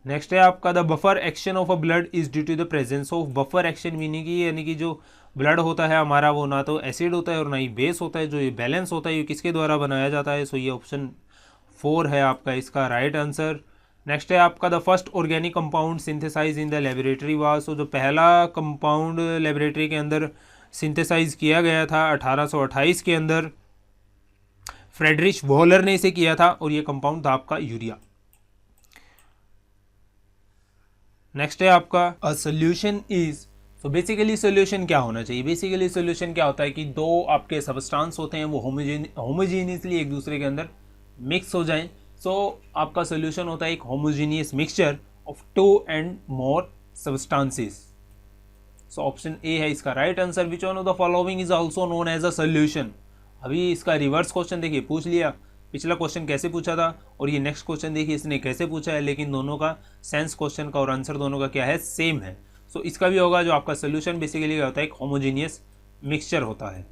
नेक्स्ट है आपका the buffer action of a blood is due to the presence of, buffer action meaning की यानी कि जो ब्लड होता है हमारा वो ना तो एसिड होता है और ना ही बेस होता है, जो ये बैलेंस होता है ये किसके द्वारा बनाया जाता है। सो ये ऑप्शन 4 है आपका इसका राइट आंसर। नेक्स्ट है आपका the first organic compound synthesize in the laboratory was, so जो पहला कंपाउंड लेबोरेटरी के अंदर सिंथेसाइज किया गया था 1828 के अंदर, फ्रेडरिच वॉलर ने इसे किया था, और ये कंपाउंड था आपका यूरिया। नेक्स्ट है आपका अ सोल्यूशन इज, तो बेसिकली सोल्यूशन क्या होना चाहिए, बेसिकली सोल्यूशन क्या होता है कि दो आपके सबस्टांस होते हैं वो होमोजीनियसली एक दूसरे के अंदर मिक्स हो जाएं। सो आपका सोल्यूशन होता है एक homogeneous mixture of 2 and more substances। So option A है इसका right answer. Which one of the following is also known as a solution, अभी इसका रिवर्स क्वेश्चन देखिए पूछ लिया, पिछला क्वेश्चन कैसे पूछा था और ये नेक्स्ट क्वेश्चन देखिए इसने कैसे पूछा है, लेकिन दोनों का सेंस क्वेश्चन का और आंसर दोनों का क्या है, सेम है। सो इसका भी होगा जो आपका सोल्यूशन बेसिकली क्या होता है, एक होमोजीनियस मिक्सचर होता है।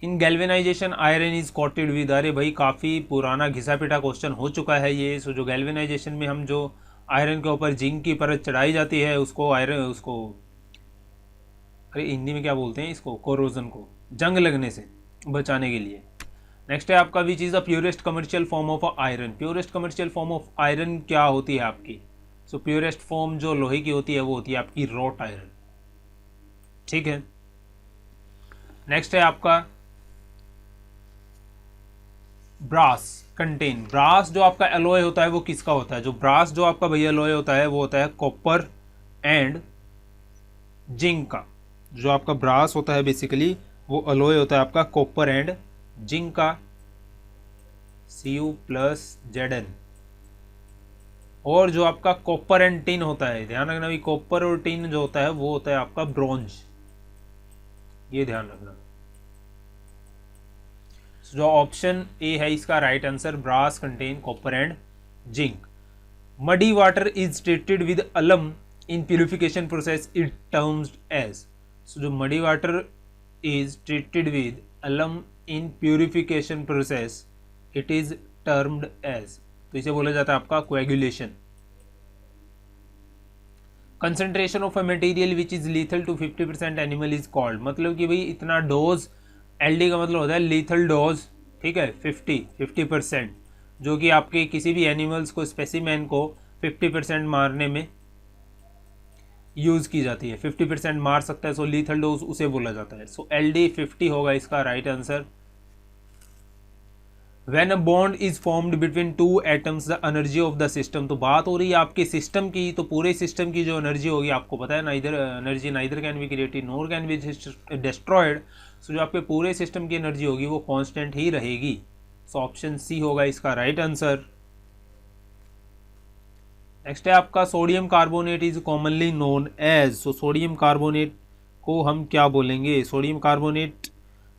In galvanization iron is coated with, अरे भाई काफ़ी पुराना घिसा पिटा क्वेश्चन हो चुका है ये। सो जो गैल्वेनाइजेशन में हम जो आयरन के ऊपर जिंक की परत चढ़ाई जाती है उसको अरे हिंदी में क्या बोलते हैं इसको, कोरोजन को, जंग लगने से बचाने के लिए। नेक्स्ट है आपका which is the purest commercial form of iron, purest commercial form of iron क्या होती है आपकी। सो प्योरेस्ट फॉर्म जो लोहे की होती है वो होती है आपकी रॉट आयरन, ठीक है। नेक्स्ट है आपका ब्रास कंटेन, ब्रास जो आपका एलॉय होता है वो किसका होता है, जो ब्रास जो आपका भैया एलॉय होता है वो होता है कॉपर एंड जिंक का। जो आपका ब्रास होता है बेसिकली वो एलॉय होता है आपका कॉपर एंड जिंक का, Cu+Zn। और जो आपका कॉपर एंड टिन होता है, ध्यान रखना भी कॉपर और टिन जो होता है वो होता है आपका ब्रॉन्ज, ये ध्यान रखना। जो ऑप्शन ए है इसका right answer, brass contain copper and zinc. Muddy water is treated with alum in purification process it terms as, so जो muddy water is treated with alum in purification process it is termed as, तो इसे बोला जाता है आपका coagulation. Concentration of a material which is lethal to 50% animal is called, मतलब कि भाई इतना डोज, एलडी का मतलब होता है लीथल डोज, ठीक है, 50%, जो कि आपके किसी भी एनिमल्स को, स्पेसिमेन को 50% मारने में यूज की जाती है, 50% मार सकता है, सो लीथल डोज उसे बोला जाता है। सो एलडी 50 होगा इसका right answer. When a bond is formed between two atoms, the energy of the system, तो बात हो रही है आपके सिस्टम की, तो पूरे सिस्टम की जो एनर्जी होगी आपको पता है, neither can be created nor can be destroyed, so जो आपके पूरे सिस्टम की एनर्जी होगी वो कांस्टेंट ही रहेगी। सो ऑप्शन सी होगा इसका राइट आंसर। नेक्स्ट है आपका sodium carbonate is commonly known as, so sodium carbonate को हम क्या बोलेंगे? सोडियम कार्बोनेट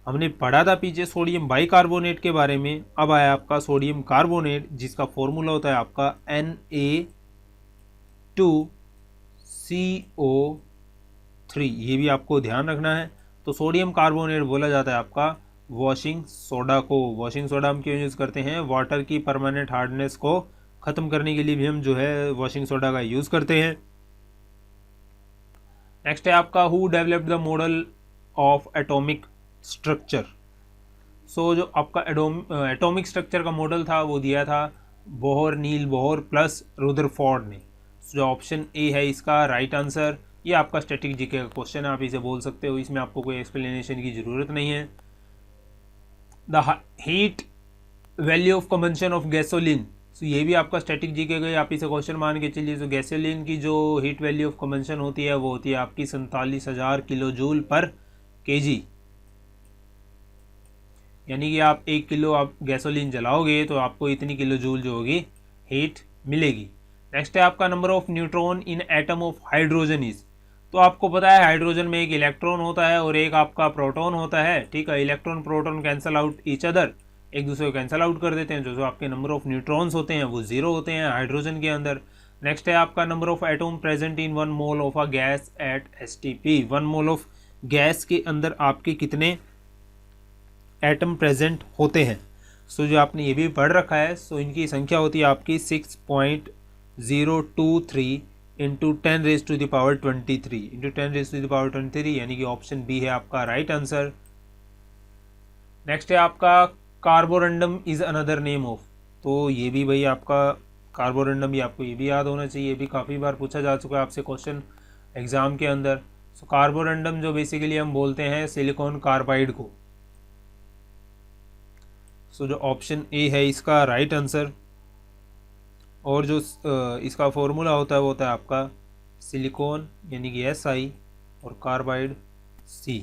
हमने पढ़ा था पीछे सोडियम बाइकार्बोनेट के बारे में, अब आया आपका सोडियम कार्बोनेट जिसका फॉर्मूला होता है आपका Na2CO3, ये भी आपको ध्यान रखना है। तो सोडियम कार्बोनेट बोला जाता है आपका वॉशिंग सोडा को। वॉशिंग सोडा हम क्यों यूज़ करते हैं? वाटर की परमानेंट हार्डनेस को ख़त्म करने के लिए भी हम जो है वॉशिंग सोडा का यूज़ करते हैं। नेक्स्ट है आपका who developed the model of atomic structure, so जो आपका एटॉमिक स्ट्रक्चर का मॉडल था वो दिया था बोहर, नील बोहर प्लस रुदरफोर्ड ने। जो ऑप्शन ए है इसका राइट आंसर। ये आपका स्टैटिक जीके का क्वेश्चन है, आप इसे बोल सकते हो, इसमें आपको कोई एक्सप्लेनेशन की ज़रूरत नहीं है। The heat value of combustion of gasoline, so ये भी आपका स्टैटिक जीके का, आप इसे क्वेश्चन मान के चलिए। तो गैसोलीन की जो हीट वैल्यू ऑफ कंबंशन होती है वो होती है आपकी 47,000 किलो जूल पर केजी, यानी कि आप 1 किलो आप गैसोलीन जलाओगे तो आपको इतनी किलो जूल जो होगी हीट मिलेगी। नेक्स्ट है आपका number of neutron in atom of hydrogen is, तो आपको पता है हाइड्रोजन में एक इलेक्ट्रॉन होता है और एक आपका प्रोटॉन होता है, ठीक है। Electron proton cancel out each other, एक दूसरे को कैंसल आउट कर देते हैं, जो आपके नंबर ऑफ न्यूट्रॉन्स होते हैं वो 0 होते हैं हाइड्रोजन के अंदर। नेक्स्ट है आपका number of atom present in 1 mole of a gas at STP, 1 mole of gas के अंदर आपके कितने एटम प्रेजेंट होते हैं? सो जो आपने ये भी पढ़ रखा है, सो इनकी संख्या होती है आपकी 6.023 इंटू 10⁻23 यानी कि ऑप्शन बी है आपका राइट आंसर। नेक्स्ट है आपका Carborundum is another name of, तो ये भी भाई आपका कार्बोरंडम भी आपको ये भी याद होना चाहिए, ये भी काफ़ी बार पूछा जा चुका है आपसे क्वेश्चन एग्जाम के अंदर। सो कार्बोरंडम जो बेसिकली हम बोलते हैं सिलिकॉन कार्बाइड को। सो जो ऑप्शन ए है इसका राइट आंसर। और जो इसका फॉर्मूला होता है वो होता है आपका सिलिकॉन यानी कि Si और carbide C।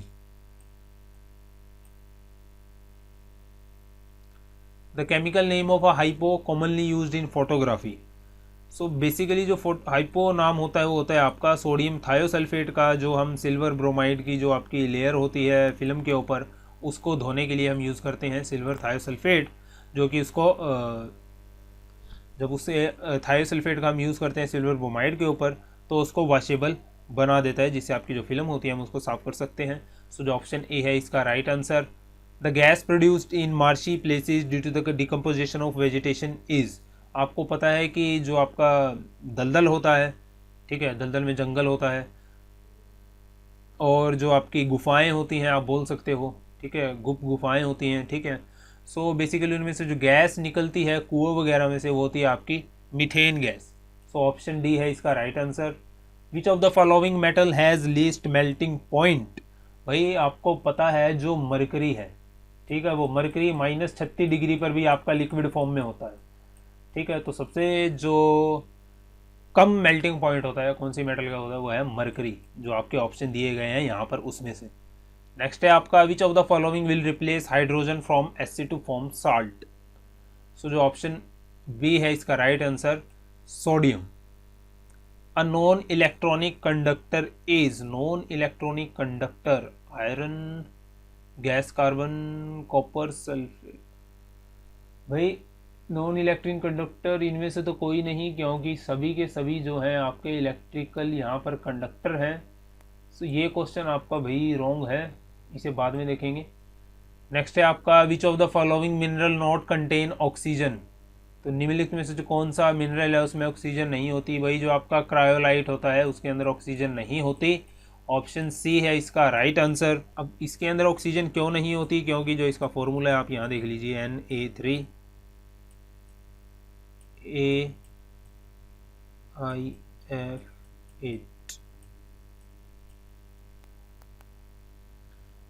The chemical name of a hypo commonly used in photography, so basically जो हाइपो नाम होता है वो होता है आपका सोडियम थायोसल्फेट का, जो हम सिल्वर ब्रोमाइड की जो आपकी लेयर होती है फिल्म के ऊपर उसको धोने के लिए हम यूज़ करते हैं सिल्वर थायोसल्फेट, जो कि उसको जब उससे थायोसल्फेट का हम यूज़ करते हैं सिल्वर ब्रोमाइड के ऊपर तो उसको वॉशेबल बना देता है, जिससे आपकी जो फिल्म होती है हम उसको साफ कर सकते हैं। सो जो ऑप्शन ए है इसका right answer. The gas produced in marshy places due to the decomposition of vegetation is, आपको पता है कि जो आपका दलदल होता है, ठीक है, दलदल में जंगल होता है और जो आपकी गुफाएं होती हैं आप बोल सकते हो, ठीक है, गुफाएं होती हैं, ठीक है। सो बेसिकली उनमें से जो गैस निकलती है कुआं वगैरह में से वो होती है आपकी methane gas. So option D है इसका right answer. Which of the following metal has least melting point, भाई आपको पता है जो मरकरी है, ठीक है, वो मरकरी -36 डिग्री पर भी आपका लिक्विड फॉर्म में होता है, ठीक है। तो सबसे जो कम मेल्टिंग पॉइंट होता है कौन सी मेटल का होता है वो है मरकरी, जो आपके ऑप्शन दिए गए हैं यहाँ पर उसमें से। नेक्स्ट है आपका which of the following will replace hydrogen from Hc to form salt, so जो ऑप्शन बी है इसका right answer sodium. A non electronic conductor is, non electronic conductor iron, gas, carbon, copper, sulphate, भाई non electric conductor इनमें से तो कोई नहीं, क्योंकि सभी के सभी जो हैं आपके इलेक्ट्रिकल यहाँ पर कंडक्टर हैं। तो ये क्वेश्चन आपका भाई रॉन्ग है, इसे बाद में देखेंगे। नेक्स्ट है आपका which of the following mineral not contain oxygen. तो निम्नलिखित में से जो कौन सा मिनरल है उसमें ऑक्सीजन नहीं होती। वही जो आपका क्रायोलाइट होता है उसके अंदर ऑक्सीजन नहीं होती। ऑप्शन सी है इसका राइट आंसर। अब इसके अंदर ऑक्सीजन क्यों नहीं होती, क्योंकि जो इसका फॉर्मूला है आप यहाँ देख लीजिए, Na3 AIF8।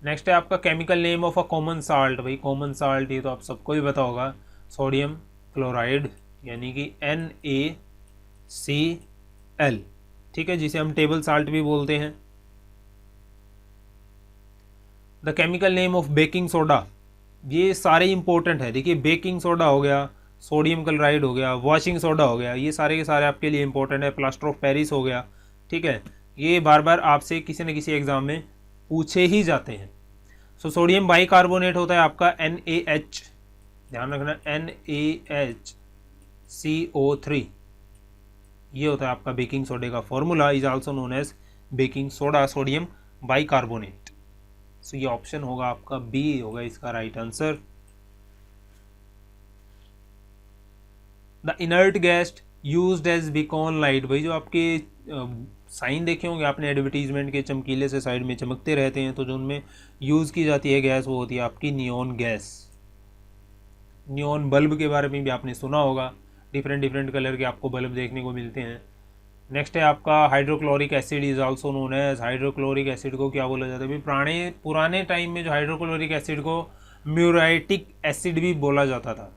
नेक्स्ट है आपका chemical name of a common salt. भाई कॉमन साल्ट ये तो आप सबको भी पता होगा, सोडियम क्लोराइड यानी कि NaCl, ठीक है, जिसे हम टेबल साल्ट भी बोलते हैं। The chemical name of baking soda. ये सारे इंपॉर्टेंट है। देखिए बेकिंग सोडा हो गया, सोडियम क्लोराइड हो गया, वॉशिंग सोडा हो गया, ये सारे के सारे आपके लिए इंपॉर्टेंट है। प्लास्टर ऑफ पेरिस हो गया, ठीक है, ये बार बार आपसे किसी न किसी एग्जाम में पूछे ही जाते हैं। सो सोडियम बाइकार्बोनेट होता है आपका NaH, ध्यान रखना NaHCO3, ये होता है आपका बेकिंग सोडे का formula, is also known as baking soda, sodium bicarbonate. So ये ऑप्शन होगा आपका बी होगा इसका right answer. The inert gas used as beacon light. भाई जो आपके साइन देखे होंगे आपने एडवर्टीजमेंट के, चमकीले से साइड में चमकते रहते हैं, तो जो उनमें यूज़ की जाती है गैस वो होती है आपकी नियॉन गैस। नियॉन बल्ब के बारे में भी आपने सुना होगा, डिफरेंट डिफरेंट कलर के आपको बल्ब देखने को मिलते हैं। नेक्स्ट है आपका hydrochloric acid, is also known as. Hydrochloric acid को क्या बोला जाता है भाई, पुराने टाइम में जो हाइड्रोक्लोरिक एसिड को म्यूराइटिक एसिड भी बोला जाता था,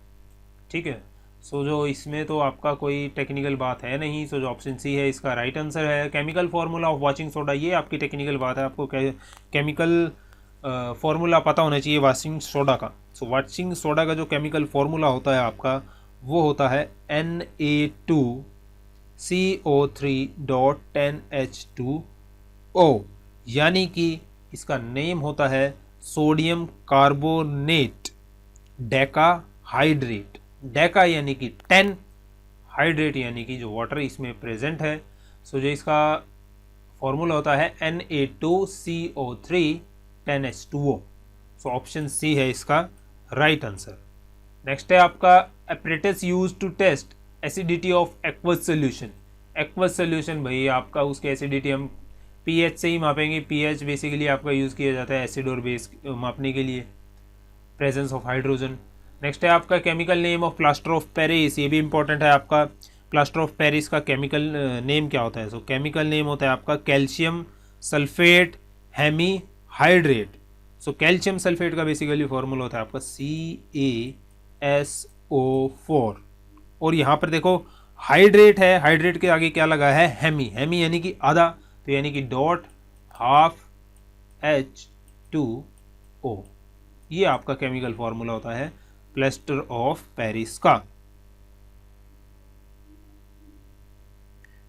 ठीक है। सो जो इसमें तो आपका कोई टेक्निकल बात है नहीं। सो जो ऑप्शन सी है इसका राइट आंसर है। Chemical formula of washing soda, ये आपकी टेक्निकल बात है, आपको केमिकल फार्मूला पता होना चाहिए वॉशिंग सोडा का। सो वॉशिंग सोडा का जो केमिकल फार्मूला होता है आपका वो होता है Na2CO3.10H2O, यानी कि इसका नेम होता है sodium carbonate Deka hydrate. Deka यानी कि 10, हाइड्रेट यानी कि जो वाटर इसमें प्रेजेंट है। सो जो इसका फॉर्मूला होता है Na2CO3 10H2O। सो ऑप्शन सी है इसका राइट आंसर। नेक्स्ट है आपका apparatus use to test acidity of aqueous solution. Aqueous solution भाई आपका उसकी एसिडिटी हम पीएच से ही मापेंगे। पीएच बेसिकली आपका यूज़ किया जाता है एसिड और बेस मापने के लिए, प्रेजेंस ऑफ हाइड्रोजन। नेक्स्ट है आपका chemical name of plaster of Paris, ये भी इंपॉर्टेंट है आपका। प्लास्टर ऑफ पेरिस का केमिकल नेम क्या होता है? सो केमिकल नेम होता है आपका calcium sulphate hemihydrate. So calcium sulphate का बेसिकली फॉर्मूला होता है आपका CaSO4। और यहाँ पर देखो हाइड्रेट है, हाइड्रेट के आगे क्या लगा है? हेमी। हेमी यानी कि आधा, तो यानी कि डॉट हाफ H2O। ये आपका केमिकल फॉर्मूला होता है प्लास्टर ऑफ पेरिस का।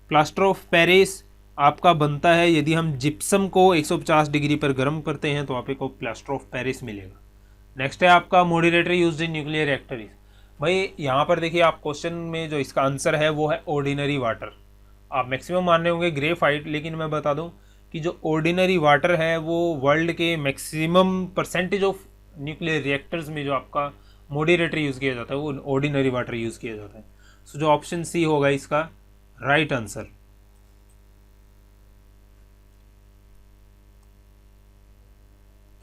प्लास्टर ऑफ पेरिस आपका बनता है यदि हम जिप्सम को 150 डिग्री पर गर्म करते हैं तो आपको प्लास्टर ऑफ पेरिस मिलेगा। नेक्स्ट है आपका moderator used in nuclear reactor. भाई यहाँ पर देखिए आप क्वेश्चन में जो इसका आंसर है वो है ऑर्डिनरी वाटर। आप मैक्सिमम मान रहे होंगे ग्रेफाइट, लेकिन मैं बता दूं कि जो ऑर्डिनरी वाटर है वो वर्ल्ड के maximum percentage of nuclear reactors में जो आपका मॉडरेटर यूज़ किया जाता है वो ऑर्डिनरी वाटर यूज़ किया जाता है। सो जो ऑप्शन सी होगा इसका right answer.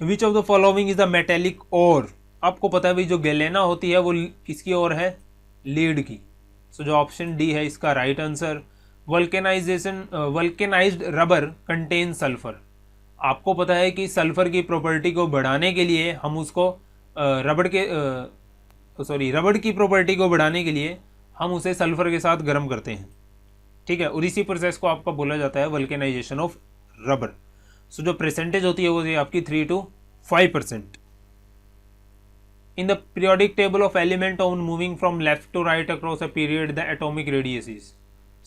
Which of the following is the metallic ore. आपको पता है भाई जो गैलेना होती है वो किसकी ओर है? लीड की। सो जो ऑप्शन डी है इसका right answer. Vulcanised rubber contain sulphur. आपको पता है कि सल्फर की प्रॉपर्टी को बढ़ाने के लिए हम उसको रबड़ की प्रॉपर्टी को बढ़ाने के लिए हम उसे सल्फर के साथ गर्म करते हैं, ठीक है। और इसी प्रोसेस को आपका बोला जाता है वल्केनाइजेशन ऑफ रबर। सो जो परसेंटेज होती है वो आपकी 3 to 5%। In the periodic table of element on moving from left to right across a period the atomic radius is.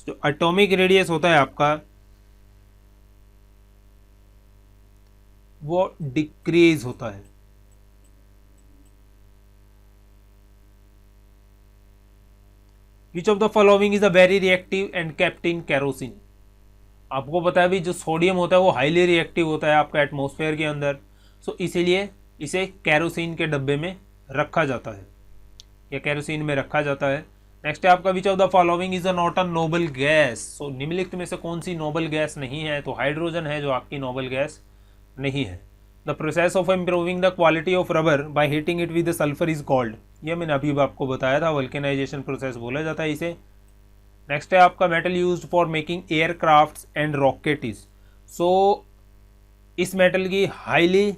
जो एटॉमिक रेडियस होता है आपका वो डिक्रीज होता है। Which of the following is a very reactive and kept in kerosene. आपको पता है भी जो सोडियम होता है वो हाईली रिएक्टिव होता है आपका एटमॉस्फेयर के अंदर, सो इसीलिए इसे कैरोसिन के डब्बे में रखा जाता है या कैरोसिन में रखा जाता है। नेक्स्ट है आपका which of the following is a not a noble gas. So निम्नलिखित में से कौन सी नोबल गैस नहीं है, तो हाइड्रोजन है जो आपकी नोबल गैस नहीं है। The process of improving the quality of rubber by heating it with sulphur is called. यह मैंने अभी आपको बताया था, वल्केनाइजेशन प्रोसेस बोला जाता है इसे। नेक्स्ट है आपका metal used for making aircrafts and rockets. So इस मेटल की हाईली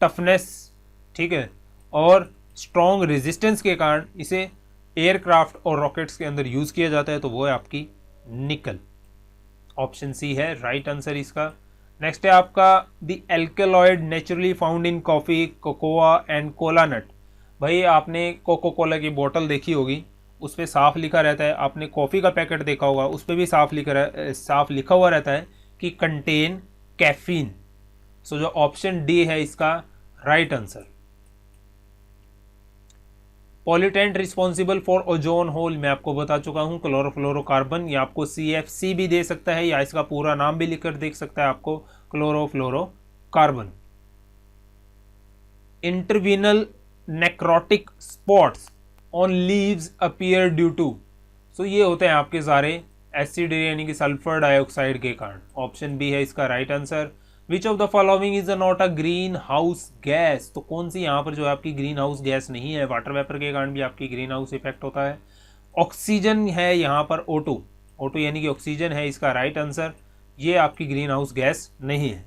टफनेस, ठीक है, और स्ट्रॉन्ग रेजिस्टेंस के कारण इसे एयरक्राफ्ट और रॉकेट्स के अंदर यूज किया जाता है, तो वो है आपकी निकल। ऑप्शन सी है राइट आंसर इसका। नेक्स्ट है आपका the alkaloid naturally found in coffee, cocoa and cola nut. भाई आपने कोको कोला की बोतल देखी होगी, उस पर साफ लिखा रहता है। आपने कॉफ़ी का पैकेट देखा होगा, उस पर भी साफ लिखा हुआ रहता है कि कंटेन कैफीन। सो जो ऑप्शन डी है इसका right answer. Pollutant responsible for ozone hole मैं आपको बता चुका हूं, क्लोरोफ्लोरोकार्बन। या आपको CFC भी दे सकता है या इसका पूरा नाम भी लिखकर देख सकता है आपको, chlorofluorocarbon. Interveinal necrotic spots on leaves appear due to. So ये होते हैं आपके सारे एसिड यानी कि सल्फर डाइऑक्साइड के कारण। ऑप्शन बी है इसका right answer. Which of the following is not a green house gas. तो कौन सी यहाँ पर जो है आपकी ग्रीन हाउस गैस नहीं है। वाटर वेपर के कारण भी आपकी ग्रीन हाउस इफेक्ट होता है। ऑक्सीजन है यहाँ पर, O2 यानी कि ऑक्सीजन है इसका राइट आंसर। ये आपकी ग्रीन हाउस गैस नहीं है।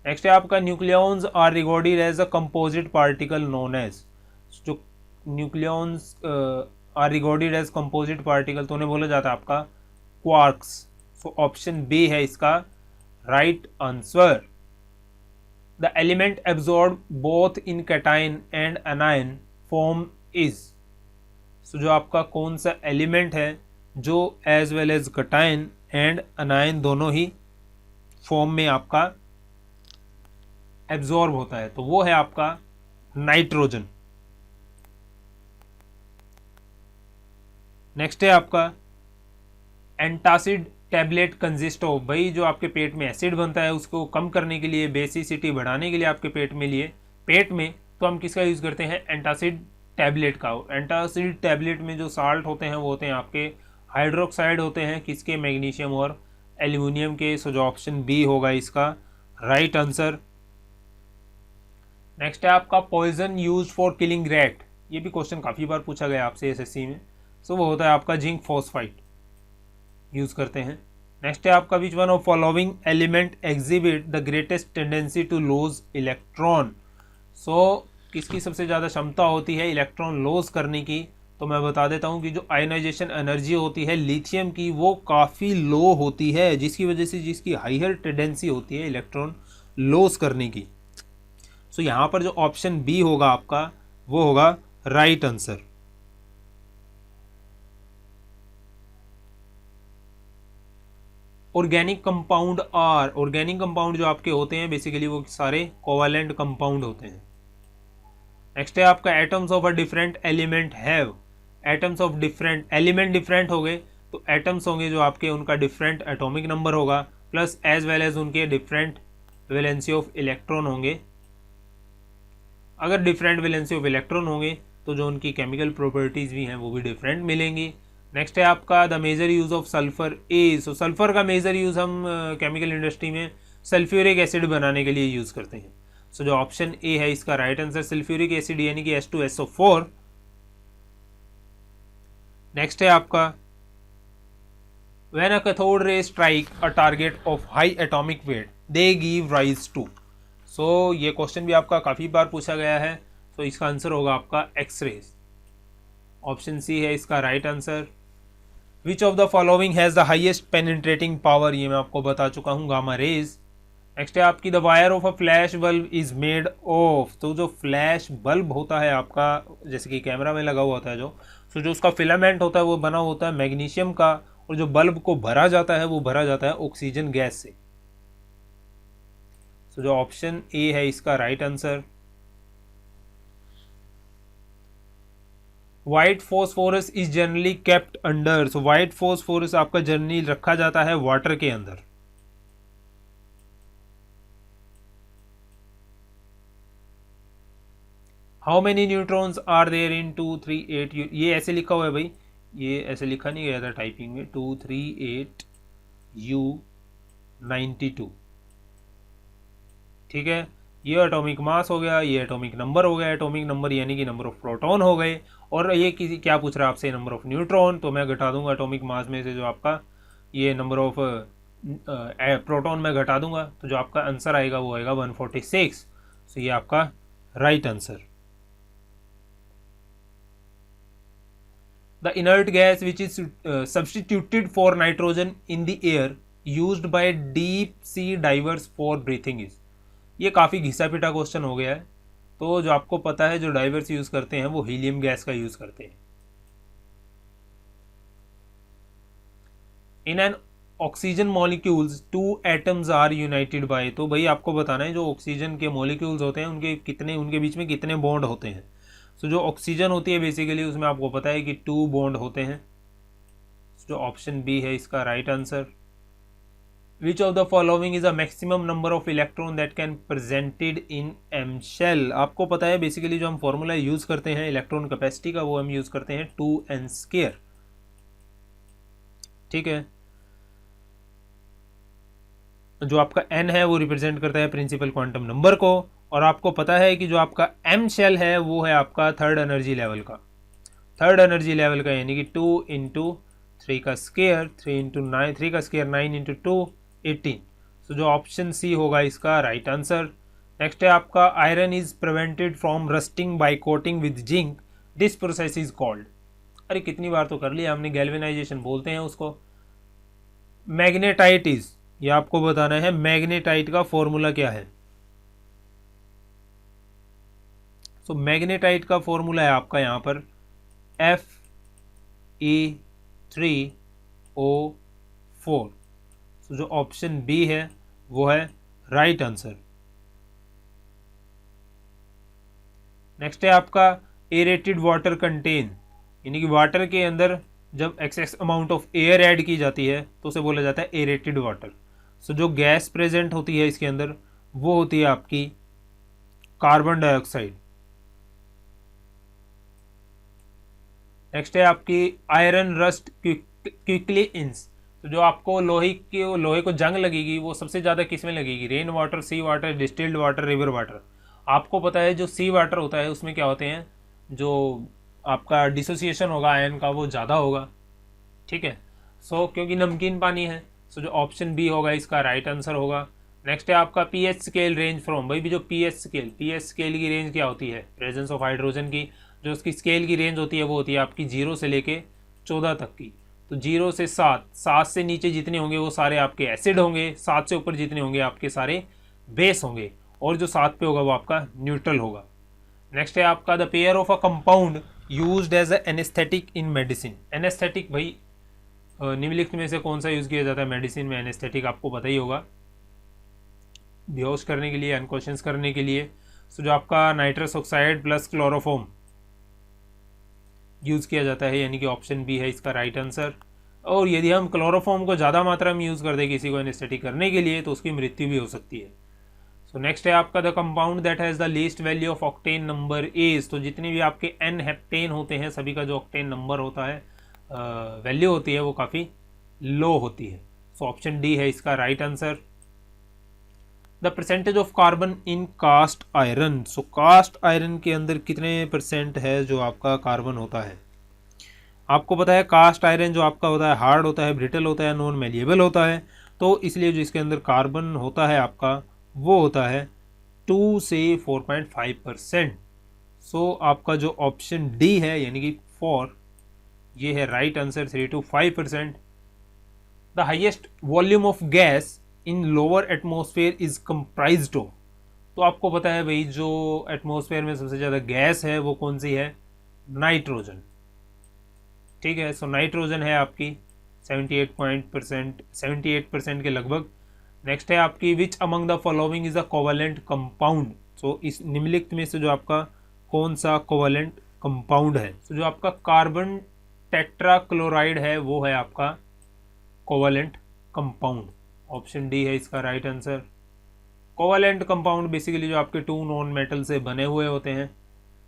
नेक्स्ट है आपका nucleons are regarded as a composite particle known as. जो nucleons are regarded as composite particle तो उन्हें बोला जाता है आपका क्वार्क्स। सो ऑप्शन बी है इसका right answer. The element absorb both in cation and anion form is. So जो आपका कौन सा एलिमेंट है जो as well as cation and anion दोनों ही फॉर्म में आपका एब्जॉर्ब होता है, तो वो है आपका नाइट्रोजन। नेक्स्ट है आपका एंटासिड टैबलेट कंजिस्ट ऑफ। भाई जो आपके पेट में एसिड बनता है उसको कम करने के लिए, बेसिसिटी बढ़ाने के लिए आपके पेट में तो हम किसका यूज़ करते हैं, एंटासिड टैबलेट का। एंटासिड टैबलेट में जो साल्ट होते हैं वो होते हैं आपके हाइड्रोक्साइड होते हैं, किसके, मैग्नीशियम और एल्यूमिनियम के। सो जो ऑप्शन बी होगा इसका राइट आंसर। नेक्स्ट है आपका poison use for killing rat. ये भी क्वेश्चन काफ़ी बार पूछा गया आपसे SSC में। सो वो होता है आपका जिंक फॉस्फाइड यूज करते हैं। नेक्स्ट है आपका which one of following element exhibit the greatest tendency to lose electron. So किसकी सबसे ज़्यादा क्षमता होती है इलेक्ट्रॉन लॉस करने की, तो मैं बता देता हूँ कि जो आयनाइजेशन एनर्जी होती है लिथियम की वो काफ़ी लो होती है, जिसकी वजह से जिसकी हाइयर टेंडेंसी होती है इलेक्ट्रॉन लॉस करने की। सो यहाँ पर जो ऑप्शन बी होगा आपका वो होगा right answer. Organic compound are, organic compound जो आपके होते हैं बेसिकली वो सारे कोवैलेंट कंपाउंड होते हैं। नेक्स्ट है आपका atoms of a different element have. Atoms of different element different हो गए तो एटम्स होंगे जो आपके, उनका डिफरेंट एटॉमिक नंबर होगा, प्लस एज वेल एज उनके डिफरेंट वैलेंसी ऑफ इलेक्ट्रॉन होंगे। अगर डिफरेंट वैलेंसी ऑफ इलेक्ट्रॉन होंगे तो जो उनकी केमिकल प्रॉपर्टीज़ भी हैं वो भी डिफरेंट मिलेंगी। नेक्स्ट है आपका the major use of sulphur is. So sulphur का मेजर यूज़ हम केमिकल इंडस्ट्री में सल्फ्यूरिक एसिड बनाने के लिए यूज़ करते हैं। सो जो ऑप्शन ए है इसका राइट आंसर, सल्फ्यूरिक एसिड यानी कि H2SO4। नेक्स्ट है आपका when a cathode ray strike a target of high atomic weight they give rise to. So ये क्वेश्चन भी आपका काफ़ी बार पूछा गया है, तो इसका आंसर होगा आपका एक्सरेज। ऑप्शन सी है इसका right answer. Which of the following has the highest penetrating power, ये मैं आपको बता चुका हूँ, गामा रेज। नेक्स्ट है आपकी the wire of a flash bulb is made of. तो जो फ्लैश बल्ब होता है आपका, जैसे कि कैमरा में लगा हुआ होता है जो जो उसका फिलामेंट होता है वो बना होता है मैग्नीशियम का, और जो बल्ब को भरा जाता है वो भरा जाता है ऑक्सीजन गैस से। सो जो ऑप्शन ए है इसका right answer. White phosphorus is generally kept under, so white phosphorus आपका जनरली रखा जाता है वाटर के अंदर। How many neutrons are there in 238, ये ऐसे लिखा हुआ है भाई, ये ऐसे लिखा नहीं गया था टाइपिंग में, 238U92, ठीक है। ये एटॉमिक मास हो गया, ये एटॉमिक नंबर हो गया, एटॉमिक नंबर यानी कि नंबर ऑफ प्रोटॉन हो गए, और ये किसी क्या पूछ रहा है आपसे, नंबर ऑफ न्यूट्रॉन, तो मैं घटा दूंगा एटॉमिक मास में से जो आपका ये नंबर ऑफ प्रोटॉन में घटा दूंगा, तो जो आपका आंसर आएगा वो आएगा 146। तो ये आपका right answer. The inert gas which is substituted for nitrogen in the air used by deep sea divers for breathing is, ये काफ़ी घिसा पिटा क्वेश्चन हो गया है। तो जो आपको पता है जो डाइवर्स यूज़ करते हैं वो हीलियम गैस का यूज़ करते हैं। In an oxygen molecules 2 atoms are united by, तो भाई आपको बताना है जो ऑक्सीजन के मॉलिक्यूल्स होते हैं उनके बीच में कितने बॉन्ड होते हैं। तो जो ऑक्सीजन होती है बेसिकली उसमें आपको पता है कि 2 बॉन्ड होते हैं। जो ऑप्शन बी है इसका right answer. Which of the following is a maximum number of electron that can presented in M shell, आपको पता है बेसिकली जो हम फॉर्मूला यूज करते हैं इलेक्ट्रॉन कैपेसिटी का, वो हम यूज करते हैं 2n², ठीक है। जो आपका n है वो रिप्रेजेंट करता है प्रिंसिपल क्वांटम नंबर को, और आपको पता है कि जो आपका m शेल है वो है आपका थर्ड एनर्जी लेवल का, यानी कि 2 इंटू 3 का स्क्वायर, 3 इंटू 9, 3 का स्क्वायर 9 इंटू 2 18। तो जो ऑप्शन सी होगा इसका राइट आंसर। नेक्स्ट है आपका iron is prevented from rusting by coating with zinc, this process is called, अरे कितनी बार तो कर लिया हमने, गैल्वेनाइजेशन बोलते हैं उसको। मैग्नेटाइट ये आपको बताना है मैग्नेटाइट का फॉर्मूला क्या है। तो मैग्नेटाइट का फॉर्मूला है आपका यहाँ पर Fe3O4। तो जो ऑप्शन बी है वो है राइट आंसर। नेक्स्ट है आपका एरेटेड वाटर कंटेन, यानी कि वाटर के अंदर जब excess amount of air add की जाती है तो उसे बोला जाता है एरेटेड वाटर। सो जो गैस प्रेजेंट होती है इसके अंदर वो होती है आपकी कार्बन डाइऑक्साइड। नेक्स्ट है आपकी आयरन रस्ट क्विकली इंस, तो जो आपको लोहे को जंग लगेगी वो सबसे ज़्यादा किस में लगेगी, rain water, sea water, distilled water, river water. आपको पता है जो सी वाटर होता है उसमें क्या होते हैं, जो आपका डिसोसिएशन होगा आयन का वो ज़्यादा होगा, ठीक है। सो क्योंकि नमकीन पानी है, सो जो ऑप्शन बी होगा इसका राइट आंसर होगा। नेक्स्ट है आपका पीएच स्केल रेंज फ्रॉम, भाई भी जो पीएच स्केल की रेंज क्या होती है, प्रेजेंस ऑफ हाइड्रोजन की जो उसकी स्केल की रेंज होती है वो होती है आपकी 0 से लेके 14 तक की। तो 0 से 7, 7 से नीचे जितने होंगे वो सारे आपके एसिड होंगे, 7 से ऊपर जितने होंगे आपके सारे बेस होंगे, और जो 7 पे होगा वो आपका न्यूट्रल होगा। नेक्स्ट है आपका the pair of a compound used as a anaesthetic in medicine. Anaesthetic भाई निम्नलिखित में से कौन सा यूज़ किया जाता है मेडिसिन में, एनेस्थेटिक आपको पता ही होगा, बेहोश करने के लिए, अनकॉन्शियस करने के लिए। सो जो आपका nitrous oxide plus chloroform use किया जाता है, यानी कि ऑप्शन बी है इसका राइट आंसर। और यदि हम क्लोरोफॉर्म को ज़्यादा मात्रा में यूज़ कर दें किसी को एनेस्थेटिक करने के लिए तो उसकी मृत्यु भी हो सकती है। सो नेक्स्ट है आपका the compound that has the least value of octane number is, तो जितने भी आपके एन हेप्टेन होते हैं सभी का जो ऑक्टेन नंबर होता है वैल्यू होती है वो काफ़ी लो होती है। सो ऑप्शन डी है इसका right answer. The percentage of carbon in cast iron, so cast iron के अंदर कितने परसेंट है जो आपका कार्बन होता है। आपको पता है कास्ट आयरन जो आपका होता है हार्ड होता है, ब्रिटल होता है, नॉन मेलिएबल होता है, तो इसलिए जो इसके अंदर कार्बन होता है आपका वो होता है 2 से 4.5%। सो आपका जो ऑप्शन डी है यानी कि 4 ये है right answer, 3 to 5%। The highest volume of gas in lower atmosphere is comprised of, तो आपको पता है भाई जो एटमोसफेयर में सबसे ज़्यादा गैस है वो कौन सी है, नाइट्रोजन, ठीक है। सो नाइट्रोजन है आपकी 78% के लगभग। नेक्स्ट है आपकी which among the following is a covalent compound, so इस निम्नलिखित में से जो आपका कौन सा कोवेलेंट कंपाउंड है। तो जो आपका कार्बन टेट्राक्लोराइड है वो है आपका कोवलेंट कंपाउंड। ऑप्शन डी है इसका right answer. Covalent compound basically जो आपके टू नॉन मेटल से बने हुए होते हैं।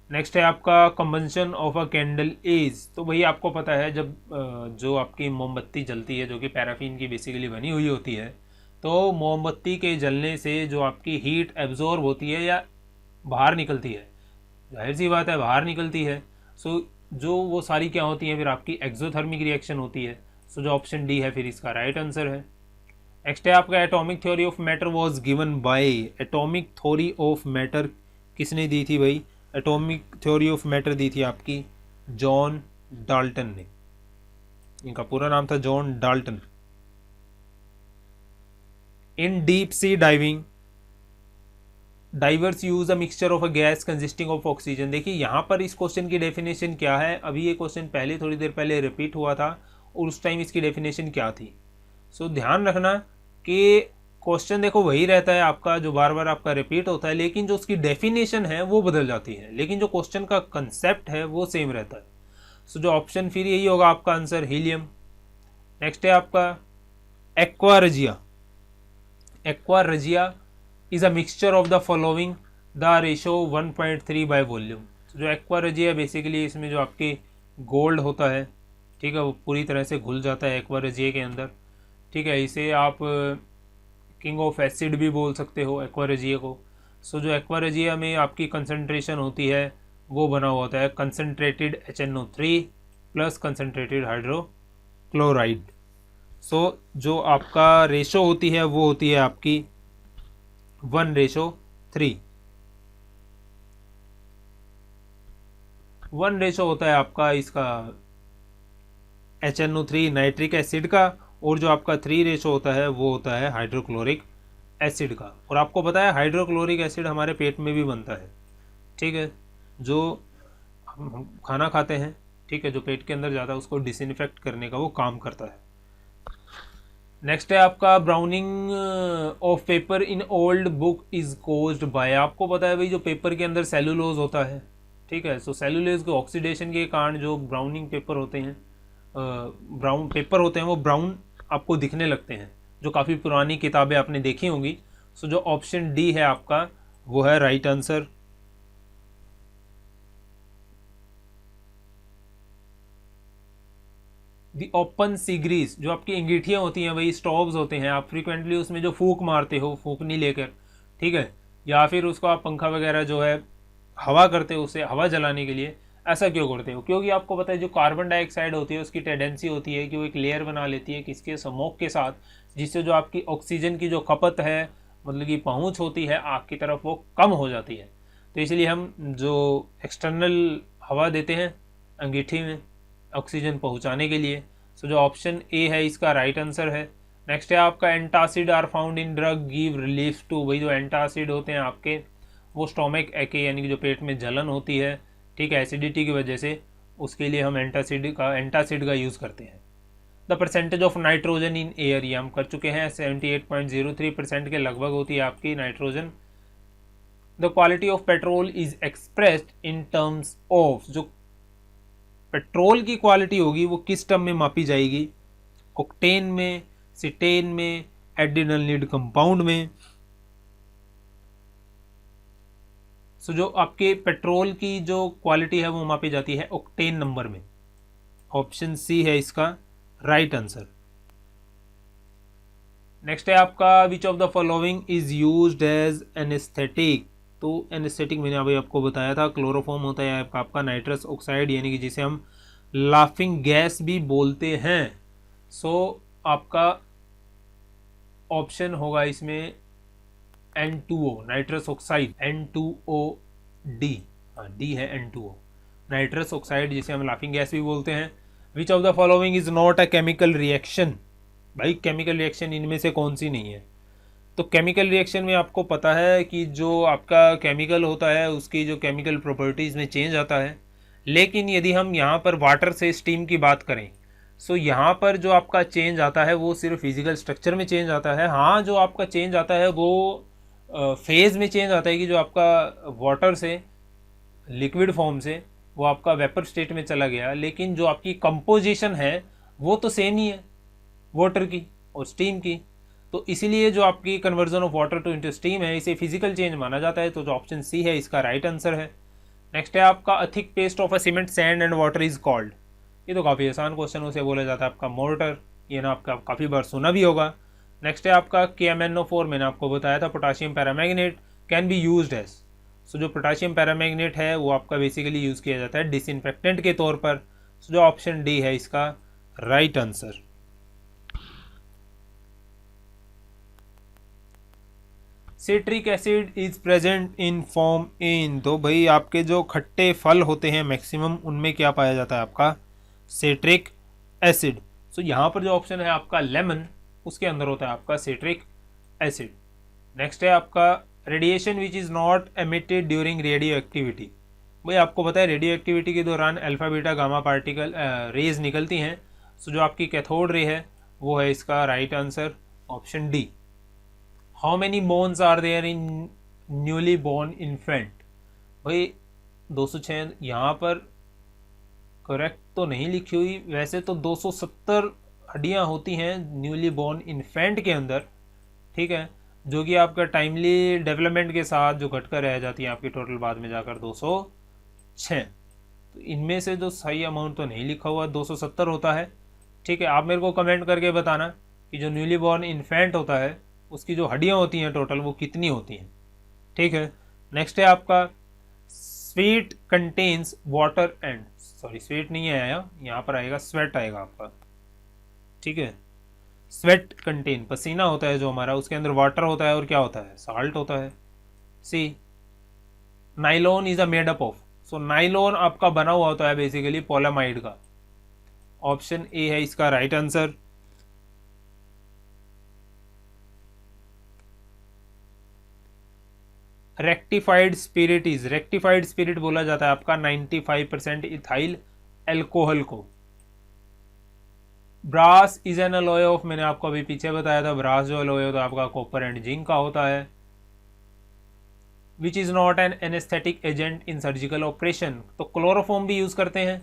नेक्स्ट है आपका combustion of a candle is. तो वही आपको पता है जब जो आपकी मोमबत्ती जलती है जो कि पैराफिन की बेसिकली बनी हुई होती है, तो मोमबत्ती के जलने से जो आपकी हीट एब्जॉर्ब होती है या बाहर निकलती है, जाहिर सी बात है बाहर निकलती है। सो जो वो सारी क्या होती है फिर आपकी एक्सोथर्मिक रिएक्शन होती है। सो जो ऑप्शन डी है फिर इसका राइट आंसर है। नेक्स्ट है आपका atomic theory of matter was given by. Atomic theory of matter किसने दी थी भाई? एटॉमिक थ्योरी ऑफ मैटर दी थी आपकी जॉन डाल्टन ने। इनका पूरा नाम था John Dalton. In deep sea diving diverse use a mixture of a gas consisting of oxygen. देखिए यहाँ पर इस क्वेश्चन की डेफिनेशन क्या है, अभी ये क्वेश्चन पहले थोड़ी देर पहले रिपीट हुआ था और उस टाइम इसकी डेफिनेशन क्या थी। सो ध्यान रखना कि क्वेश्चन देखो वही रहता है आपका जो बार बार आपका रिपीट होता है, लेकिन जो उसकी डेफिनेशन है वो बदल जाती है, लेकिन जो क्वेश्चन का कंसेप्ट है वो सेम रहता है। सो जो ऑप्शन फिर यही होगा आपका आंसर हीलियम। नेक्स्ट है आपका aqua regia. Aqua regia is a mixture of the following the ratio 1.3 by volume. जो एक्वारजिया बेसिकली इसमें जो आपके गोल्ड होता है, ठीक है, वो पूरी तरह से घुल जाता है एक्वारजिया के अंदर, ठीक है। इसे आप किंग ऑफ एसिड भी बोल सकते हो एक्वारजिया को। सो जो एक्वारजिया में आपकी कंसनट्रेशन होती है वो बना हुआ होता है concentrated HNO3 plus concentrated hydrochloride. So जो आपका रेशो होती है वो होती है आपकी 1:3। 1 रेशो होता है आपका इसका HNO3 नाइट्रिक एसिड का, और जो आपका 3 रेशो होता है वो होता है हाइड्रोक्लोरिक एसिड का। और आपको पता है हाइड्रोक्लोरिक एसिड हमारे पेट में भी बनता है, ठीक है। जो हम खाना खाते हैं, ठीक है, जो पेट के अंदर जाता है उसको डिसइंफेक्ट करने का वो काम करता है। नेक्स्ट है आपका browning of paper in old book is caused by. आपको पता है भाई जो पेपर के अंदर सेलुलोज होता है, ठीक है, सो सेलुलोज के ऑक्सीडेशन के कारण जो ब्राउनिंग पेपर होते हैं, ब्राउन पेपर होते हैं वो ब्राउन आपको दिखने लगते हैं। जो काफ़ी पुरानी किताबें आपने देखी होंगी। सो जो ऑप्शन डी है आपका वो है राइट आंसर। दी ओपन सीग्रीस, जो आपकी अंगीठियाँ होती हैं वही स्टोव्स होते हैं, आप फ्रीक्वेंटली उसमें जो फूंक मारते हो फूंकनी लेकर, ठीक है, या फिर उसको आप पंखा वगैरह जो है हवा करते हो उससे हवा जलाने के लिए, ऐसा क्यों करते हो? क्योंकि आपको पता है जो कार्बन डाइऑक्साइड होती है उसकी टेंडेंसी होती है कि वो एक लेयर बना लेती है किसके स्मोक के साथ, जिससे जो आपकी ऑक्सीजन की जो खपत है मतलब कि पहुँच होती है आग की तरफ वो कम हो जाती है। तो इसलिए हम जो एक्सटर्नल हवा देते हैं अंगीठी में ऑक्सीजन पहुंचाने के लिए। सो जो ऑप्शन ए है इसका राइट आंसर है। नेक्स्ट है आपका antacid are found in drug give relief to. वही जो एंटासिड होते हैं आपके वो स्टोमिक एके यानी कि जो पेट में जलन होती है, ठीक है, एसिडिटी की वजह से, उसके लिए हम एंटासिड का यूज़ करते हैं। The percentage of nitrogen in air, ये हम कर चुके हैं, 78.03% के लगभग होती है आपकी nitrogen. The quality of petrol is expressed in terms of, जो पेट्रोल की क्वालिटी होगी वो किस टर्म में मापी जाएगी? ऑक्टेन में, सिटेन में, एडिनल कंपाउंड में। सो जो आपके पेट्रोल की जो क्वालिटी है वो मापी जाती है ऑक्टेन नंबर में। ऑप्शन सी है इसका राइट आंसर। नेक्स्ट है आपका which of the following is used as anaesthetic. तो एनेस्थेटिक मैंने अभी आपको बताया था, क्लोरोफॉर्म होता है आपका नाइट्रस ऑक्साइड यानी कि जिसे हम लाफिंग गैस भी बोलते हैं। सो आपका ऑप्शन होगा इसमें N2O नाइट्रस ऑक्साइड, N2OD, हाँ डी है N2O नाइट्रस ऑक्साइड जिसे हम लाफिंग गैस भी बोलते हैं। विच of the following is not a chemical reaction. भाई केमिकल रिएक्शन इनमें से कौन सी नहीं है? तो केमिकल रिएक्शन में आपको पता है कि जो आपका केमिकल होता है उसकी जो केमिकल प्रॉपर्टीज़ में चेंज आता है, लेकिन यदि हम यहाँ पर वाटर से स्टीम की बात करें, सो यहाँ पर जो आपका चेंज आता है वो सिर्फ फिजिकल स्ट्रक्चर में चेंज आता है। हाँ जो आपका चेंज आता है वो फेज़ में चेंज आता है कि जो आपका वाटर से लिक्विड फॉर्म से वो आपका वेपर स्टेट में चला गया, लेकिन जो आपकी कंपोजिशन है वो तो सेम ही है वाटर की और स्टीम की। तो इसीलिए जो आपकी conversion of water two into steam है, इसे फिजिकल चेंज माना जाता है। तो जो ऑप्शन सी है इसका राइट आंसर है। नेक्स्ट है आपका a thick paste of a cement sand and water is called. ये तो काफ़ी आसान क्वेश्चन, उसे बोला जाता है आपका मोर्टर। ये ना आपका काफ़ी बार सुना भी होगा। नेक्स्ट है आपका KMnO4, मैंने आपको बताया था potassium permanganate can be used as. So जो पोटाशियम पैरामैग्नेट है वो आपका बेसिकली यूज़ किया जाता है डिसइंफेक्टेंट के तौर पर। सो जो ऑप्शन डी है इसका right answer. Citric acid is present in form in. तो भाई आपके जो खट्टे फल होते हैं मैक्सिमम उनमें क्या पाया जाता है आपका सिट्रिक एसिड। सो यहाँ पर जो ऑप्शन है आपका लेमन, उसके अंदर होता है आपका सिट्रिक एसिड। नेक्स्ट है आपका radiation which is not emitted during radioactivity. भाई आपको पता है रेडियो एक्टिविटी के दौरान alpha beta gamma particle rays निकलती हैं। सो जो आपकी कैथोड रे है वो है इसका right answer, option D. How many bones are there in newly born infant. भाई 206 यहाँ पर करेक्ट तो नहीं लिखी हुई, वैसे तो 270 हड्डियाँ होती हैं न्यूली बोर्न इन्फेंट के अंदर, ठीक है, जो कि आपका टाइमली डेवलपमेंट के साथ जो घटकर रह जाती हैं आपकी टोटल बाद में जाकर 206। तो इनमें से जो सही अमाउंट तो नहीं लिखा हुआ 270 होता है, ठीक है। आप मेरे को कमेंट करके बताना कि जो न्यूली बॉर्न इन्फेंट होता है उसकी जो हड्डियाँ होती हैं टोटल वो कितनी होती हैं, ठीक है। नेक्स्ट है आपका sweet contains water and, sorry sweet नहीं आया, यहाँ पर आएगा स्वेट आएगा आपका, ठीक है। स्वेट कंटेन पसीना होता है जो हमारा, उसके अंदर वाटर होता है और क्या होता है साल्ट होता है। सी nylon is a made up of. So nylon आपका बना हुआ होता है बेसिकली पोलामाइड का। ऑप्शन ए है इसका right answer. Rectified spirit is, rectified spirit बोला जाता है आपका 95% इथाइल एल्कोहल को। Brass is an alloy of, मैंने आपको अभी पीछे बताया था ब्रास जो अलॉय होता है आपका कॉपर एंड जिंक का होता है। विच is not an anaesthetic agent in surgical operation. तो क्लोरोफॉर्म भी यूज़ करते हैं,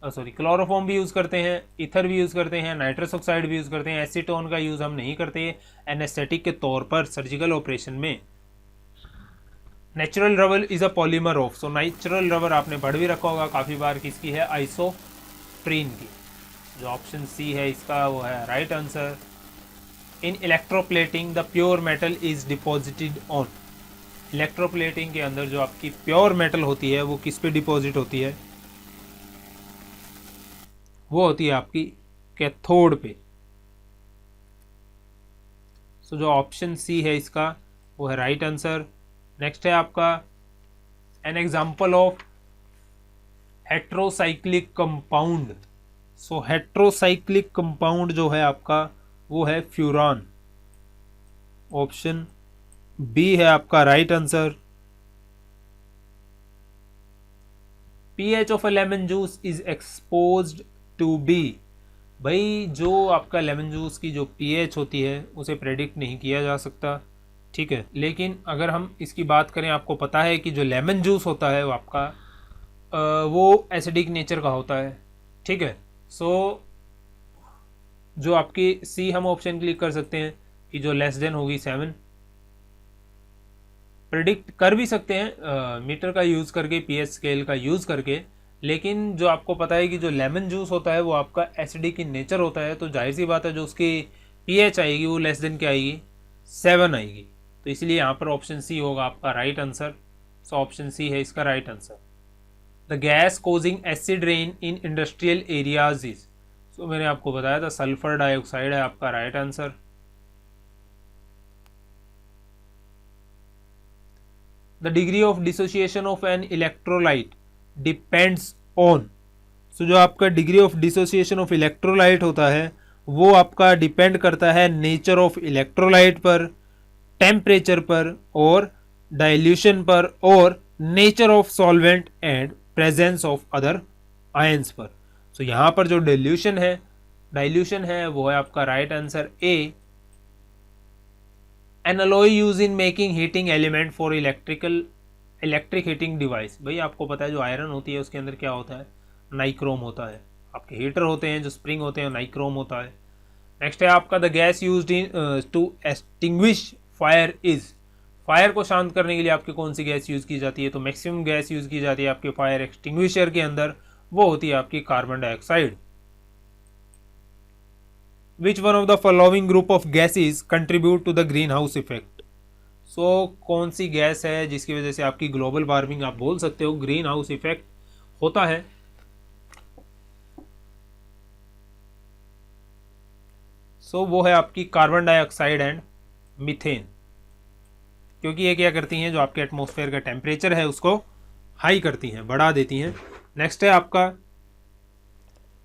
सॉरी क्लोरोफॉर्म भी यूज़ करते हैं, ईथर भी यूज़ करते हैं, नाइट्रस ऑक्साइड भी यूज़ करते हैं। एसीटोन का यूज़ हम नहीं करते एनेस्थेटिक के तौर पर सर्जिकल ऑपरेशन में। Natural rubber is a polymer of. So natural rubber आपने पढ़ भी रखा होगा काफ़ी बार, किसकी है आइसोप्रीन की। जो ऑप्शन सी है इसका वो है right answer. In electroplating the pure metal is deposited on. Electroplating के अंदर जो आपकी प्योर मेटल होती है वो किस पे डिपॉजिट होती है, वो होती है आपकी कैथोड पे। सो जो ऑप्शन सी है इसका वो है राइट आंसर। नेक्स्ट है आपका an example of heterocyclic compound. So heterocyclic compound जो है आपका वो है फ्यूरान। ऑप्शन बी है आपका right answer. PH of a lemon juice is exposed to be. भाई जो आपका लेमन जूस की जो पीएच होती है उसे प्रेडिक्ट नहीं किया जा सकता, ठीक है। लेकिन अगर हम इसकी बात करें, आपको पता है कि जो लेमन जूस होता है वो आपका वो एसिडिक नेचर का होता है, ठीक है। सो जो आपकी सी हम ऑप्शन क्लिक कर सकते हैं कि जो लेस देन होगी 7, प्रिडिक्ट कर भी सकते हैं मीटर का यूज़ करके, पीएच स्केल का यूज़ करके। लेकिन जो आपको पता है कि जो लेमन जूस होता है वो आपका एसिडिक इन नेचर होता है, तो जाहिर सी बात है जो उसकी पीएच आएगी वो लेस देन क्या आएगी 7 आएगी। तो इसलिए यहाँ पर ऑप्शन सी होगा आपका right answer. So option C है इसका right answer. The gas causing acid rain in industrial areas is. So मैंने आपको बताया था सल्फर डाइऑक्साइड है आपका right answer. The degree of dissociation of an electrolyte depends on. So जो आपका degree of dissociation of electrolyte होता है वो आपका डिपेंड करता है नेचर ऑफ इलेक्ट्रोलाइट पर, टेम्परेचर पर और डाइल्यूशन पर और nature of solvent and presence of other ions पर। सो यहाँ पर जो डाइल्यूशन है वो है आपका right answer A. N alloy use in making heating element for electrical electric heating device. भाई आपको पता है जो आयरन होती है उसके अंदर क्या होता है, नाइक्रोम होता है। आपके हीटर होते हैं जो स्प्रिंग होते हैं नाइक्रोम होता है। नेक्स्ट है आपका the gas used in to extinguish fire is. Fire को शांत करने के लिए आपके कौन सी गैस यूज़ की जाती है, तो मैक्सिमम गैस यूज़ की जाती है आपके फायर एक्सटिंग्विशर के अंदर, वो होती है आपकी carbon dioxide. Which one of the following group of gases contribute to the green house effect. So कौन सी गैस है जिसकी वजह से आपकी ग्लोबल वार्मिंग आप बोल सकते हो ग्रीन हाउस इफेक्ट होता है। सो वो है आपकी कार्बन डाइऑक्साइड एंड मीथेन, क्योंकि ये क्या करती हैं, जो आपके एटमॉस्फेयर का टेम्परेचर है उसको हाई करती हैं, बढ़ा देती हैं। नेक्स्ट है आपका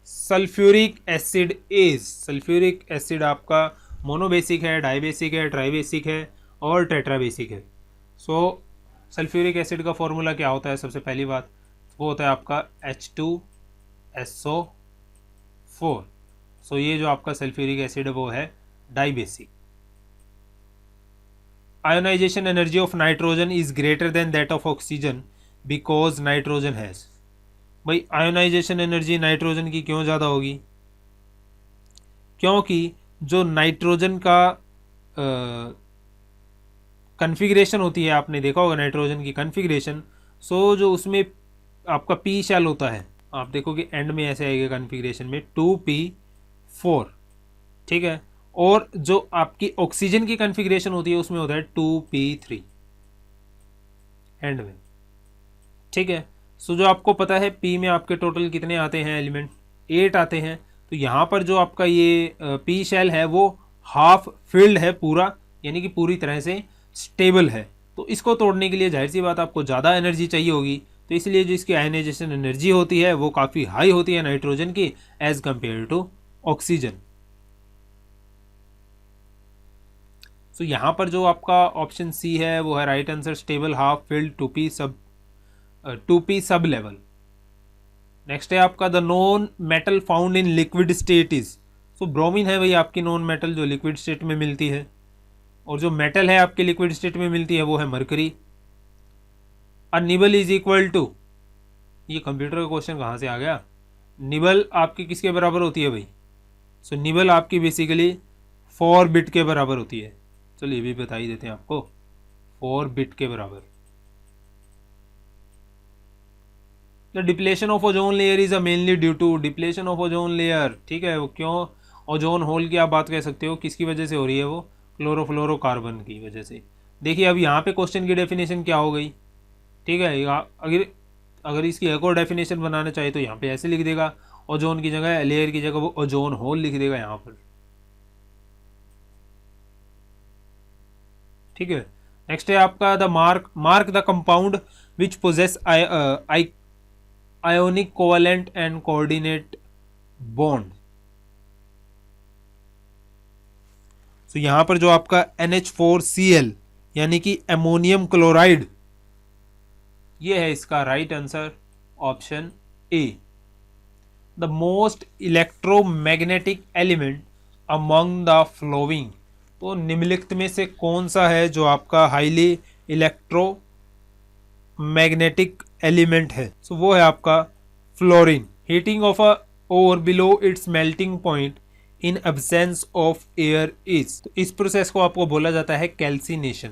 sulphuric acid is. Sulphuric acid आपका मोनोबेसिक है, डाइबेसिक है, ट्राइबेसिक है और टेट्राबेसिक है। सो सल्फ्यूरिक एसिड का फॉर्मूला क्या होता है, सबसे पहली बात वो होता है आपका H2SO4। सो ये जो आपका सल्फ्यूरिक एसिड है वो है dibasic. Ionisation energy of nitrogen is greater than that of oxygen because nitrogen has. भाई आयोनाइजेशन एनर्जी नाइट्रोजन की क्यों ज़्यादा होगी, क्योंकि जो नाइट्रोजन का कन्फिग्रेशन होती है, आपने देखा होगा नाइट्रोजन की कन्फिग्रेशन। सो जो उसमें आपका पी शेल होता है, आप देखोगे एंड में ऐसे आएगा कन्फिग्रेशन में 2p4, ठीक है। और जो आपकी ऑक्सीजन की कन्फिग्रेशन होती है उसमें होता है 2p3 एंड में, ठीक है। सो जो आपको पता है पी में आपके टोटल कितने आते हैं एलिमेंट, 8 आते हैं। तो यहाँ पर जो आपका ये पी शेल है वो हाफ फिल्ड है पूरा, यानी कि पूरी तरह से स्टेबल है। तो इसको तोड़ने के लिए जाहिर सी बात आपको ज़्यादा एनर्जी चाहिए होगी, तो इसलिए जो इसकी आयनाइजेशन एनर्जी होती है वो काफ़ी हाई होती है नाइट्रोजन की एज कंपेयर टू ऑक्सीजन। सो यहाँ पर जो आपका ऑप्शन सी है वो है right answer, stable half filled 2p sub level. Next है आपका the non metal found in liquid state is. So bromine है भाई आपकी नॉन मेटल जो लिक्विड स्टेट में मिलती है, और जो मेटल है आपके लिक्विड स्टेट में मिलती है वो है mercury. A nibble is equal to, ये कंप्यूटर का क्वेश्चन कहाँ से आ गया, निबल आपकी किसके बराबर होती है भाई। सो निबल आपकी बेसिकली 4 बिट के बराबर होती है। चलिए ये भी बता ही देते हैं आपको, 4 बिट के बराबर। The depletion of ozone layer is mainly due to, depletion of ozone layer, ठीक है, वो क्यों, ओजोन होल की आप बात कह सकते हो, किसकी वजह से हो रही है वो, क्लोरोफ्लोरोकार्बन की वजह से। देखिए अब यहाँ पे क्वेश्चन की डेफिनेशन क्या हो गई, ठीक है। अगर इसकी एक और डेफिनेशन बनाना चाहिए तो यहाँ पे ऐसे लिख देगा, ओजोन की जगह, लेयर की जगह वो ओजोन होल लिख देगा यहाँ पर, ठीक है। नेक्स्ट है आपका the mark the compound which possess ionic covalent and coordinate bond. So यहां पर जो आपका NH4Cl यानी कि एमोनियम क्लोराइड, ये है इसका right answer option A. The most electromagnetic element among the flowing, तो निम्नलिखित में से कौन सा है जो आपका हाईली इलेक्ट्रोमैग्नेटिक एलिमेंट है। सो वो है आपका fluorine. Heating of a ore below its melting point in absence of air is, तो इस प्रोसेस को आपको बोला जाता है कैल्सिनेशन।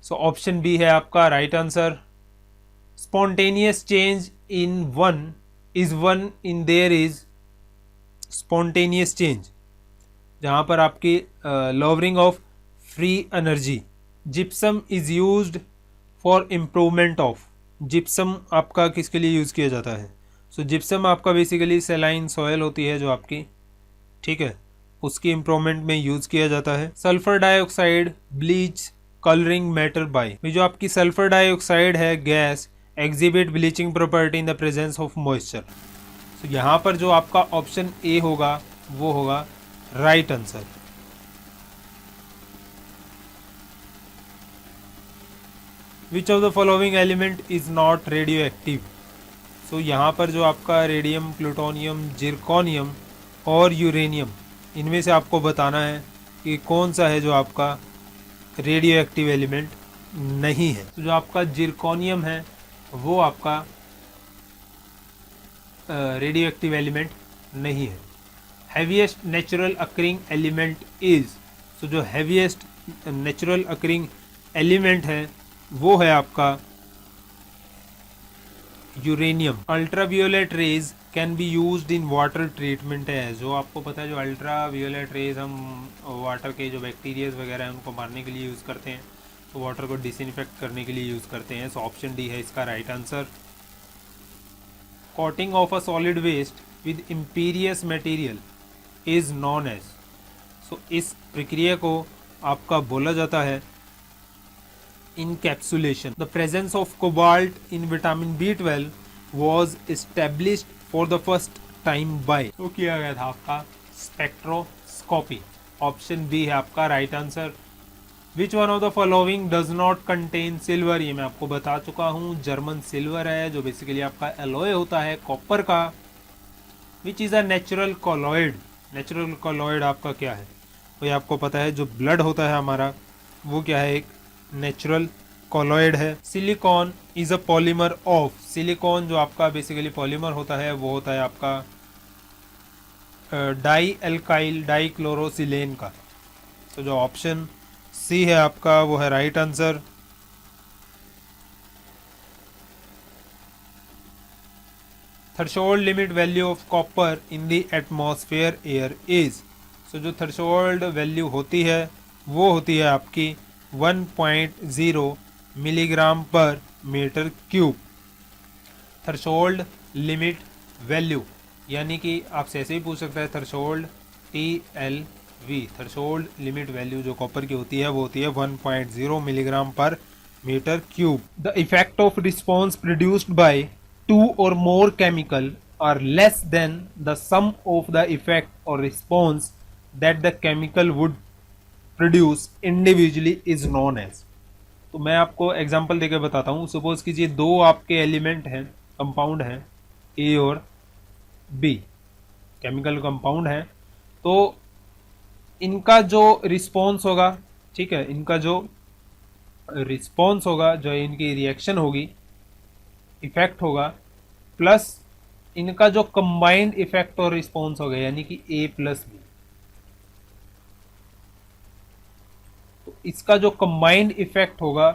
सो ऑप्शन बी है आपका right answer. Spontaneous change in one is one in their is spontaneous change, जहां पर आपकी lowering of free energy. Gypsum is used for improvement of, gypsum आपका किसके लिए यूज़ किया जाता है। सो जिप्सम आपका बेसिकली सेलाइन सॉयल होती है जो आपकी, ठीक है, उसकी इम्प्रूवमेंट में यूज़ किया जाता है। Sulphur dioxide bleach colouring matter bye, जो आपकी सल्फर डाइऑक्साइड है gas exhibit bleaching property in the presence of moisture. तो यहाँ पर जो आपका ऑप्शन ए होगा वो होगा right answer. Which of the following element is not radio active. So यहाँ पर जो आपका रेडियम, प्लूटोनियम, जिरकोनियम और यूरेनियम, इनमें से आपको बताना है कि कौन सा है जो आपका रेडियो एक्टिव एलिमेंट नहीं है। तो जो आपका जिरकोनियम है वो आपका रेडियो एक्टिव एलिमेंट नहीं है। Heaviest natural occurring element is, तो जो हैवीएस्ट नेचुरल अकरिंग एलिमेंट है वो है आपका uranium. Ultraviolet rays can be used in water treatment है, जो आपको पता है जो अल्ट्रावियोलेट रेज हम वाटर के जो बैक्टीरियाज वगैरह हैं उनको मारने के लिए यूज़ करते हैं, तो वाटर को डिसइंफेक्ट करने के लिए यूज़ करते हैं। सो ऑप्शन डी है इसका right answer. Coating of a solid waste with impervious material is known as, so इस प्रक्रिया को आपका बोला जाता है encapsulation. The presence of cobalt in vitamin B12 was established for the first time by, तो किया गया था आपका स्पेक्ट्रोस्कोपी। ऑप्शन बी है आपका right answer. Which one of the following does not contain silver, ये मैं आपको बता चुका हूँ, जर्मन सिल्वर है जो बेसिकली आपका एलॉय होता है कॉपर का। Which is a natural colloid, natural colloid आपका क्या है, वो आपको पता है जो ब्लड होता है हमारा वो क्या है, एक नेचुरल कॉलॉइड है। Silicon is a polymer of, silicon जो आपका बेसिकली पॉलीमर होता है वो होता है आपका डाई एल्काइल डाईक्लोरोसिलेन का। तो जो ऑप्शन सी है आपका वो है right answer. Threshold limit value of copper in the atmosphere air is, so जो थ्रेशोल्ड वैल्यू होती है वो होती है आपकी 1.0 milligram per metre cube. Threshold limit value यानी कि आपसे ऐसे ही पूछ सकता है threshold TLV, threshold limit value जो कॉपर की होती है वो होती है 1.0 milligram per metre cube. The effect of response produced by 2 or more chemical are less than the sum of the effect or response that the chemical would produce individually is known as. तो मैं आपको example देकर बताता हूँ। Suppose कीजिए दो आपके element हैं, कंपाउंड हैं ए और बी, केमिकल कंपाउंड है, तो इनका जो रिस्पॉन्स होगा, ठीक है, इनका जो रिस्पॉन्स होगा, जो इनकी रिएक्शन होगी, इफेक्ट होगा, प्लस इनका जो कंबाइंड इफेक्ट और रिस्पॉन्स होगा यानी कि ए प्लस बी, इसका जो कंबाइंड इफेक्ट होगा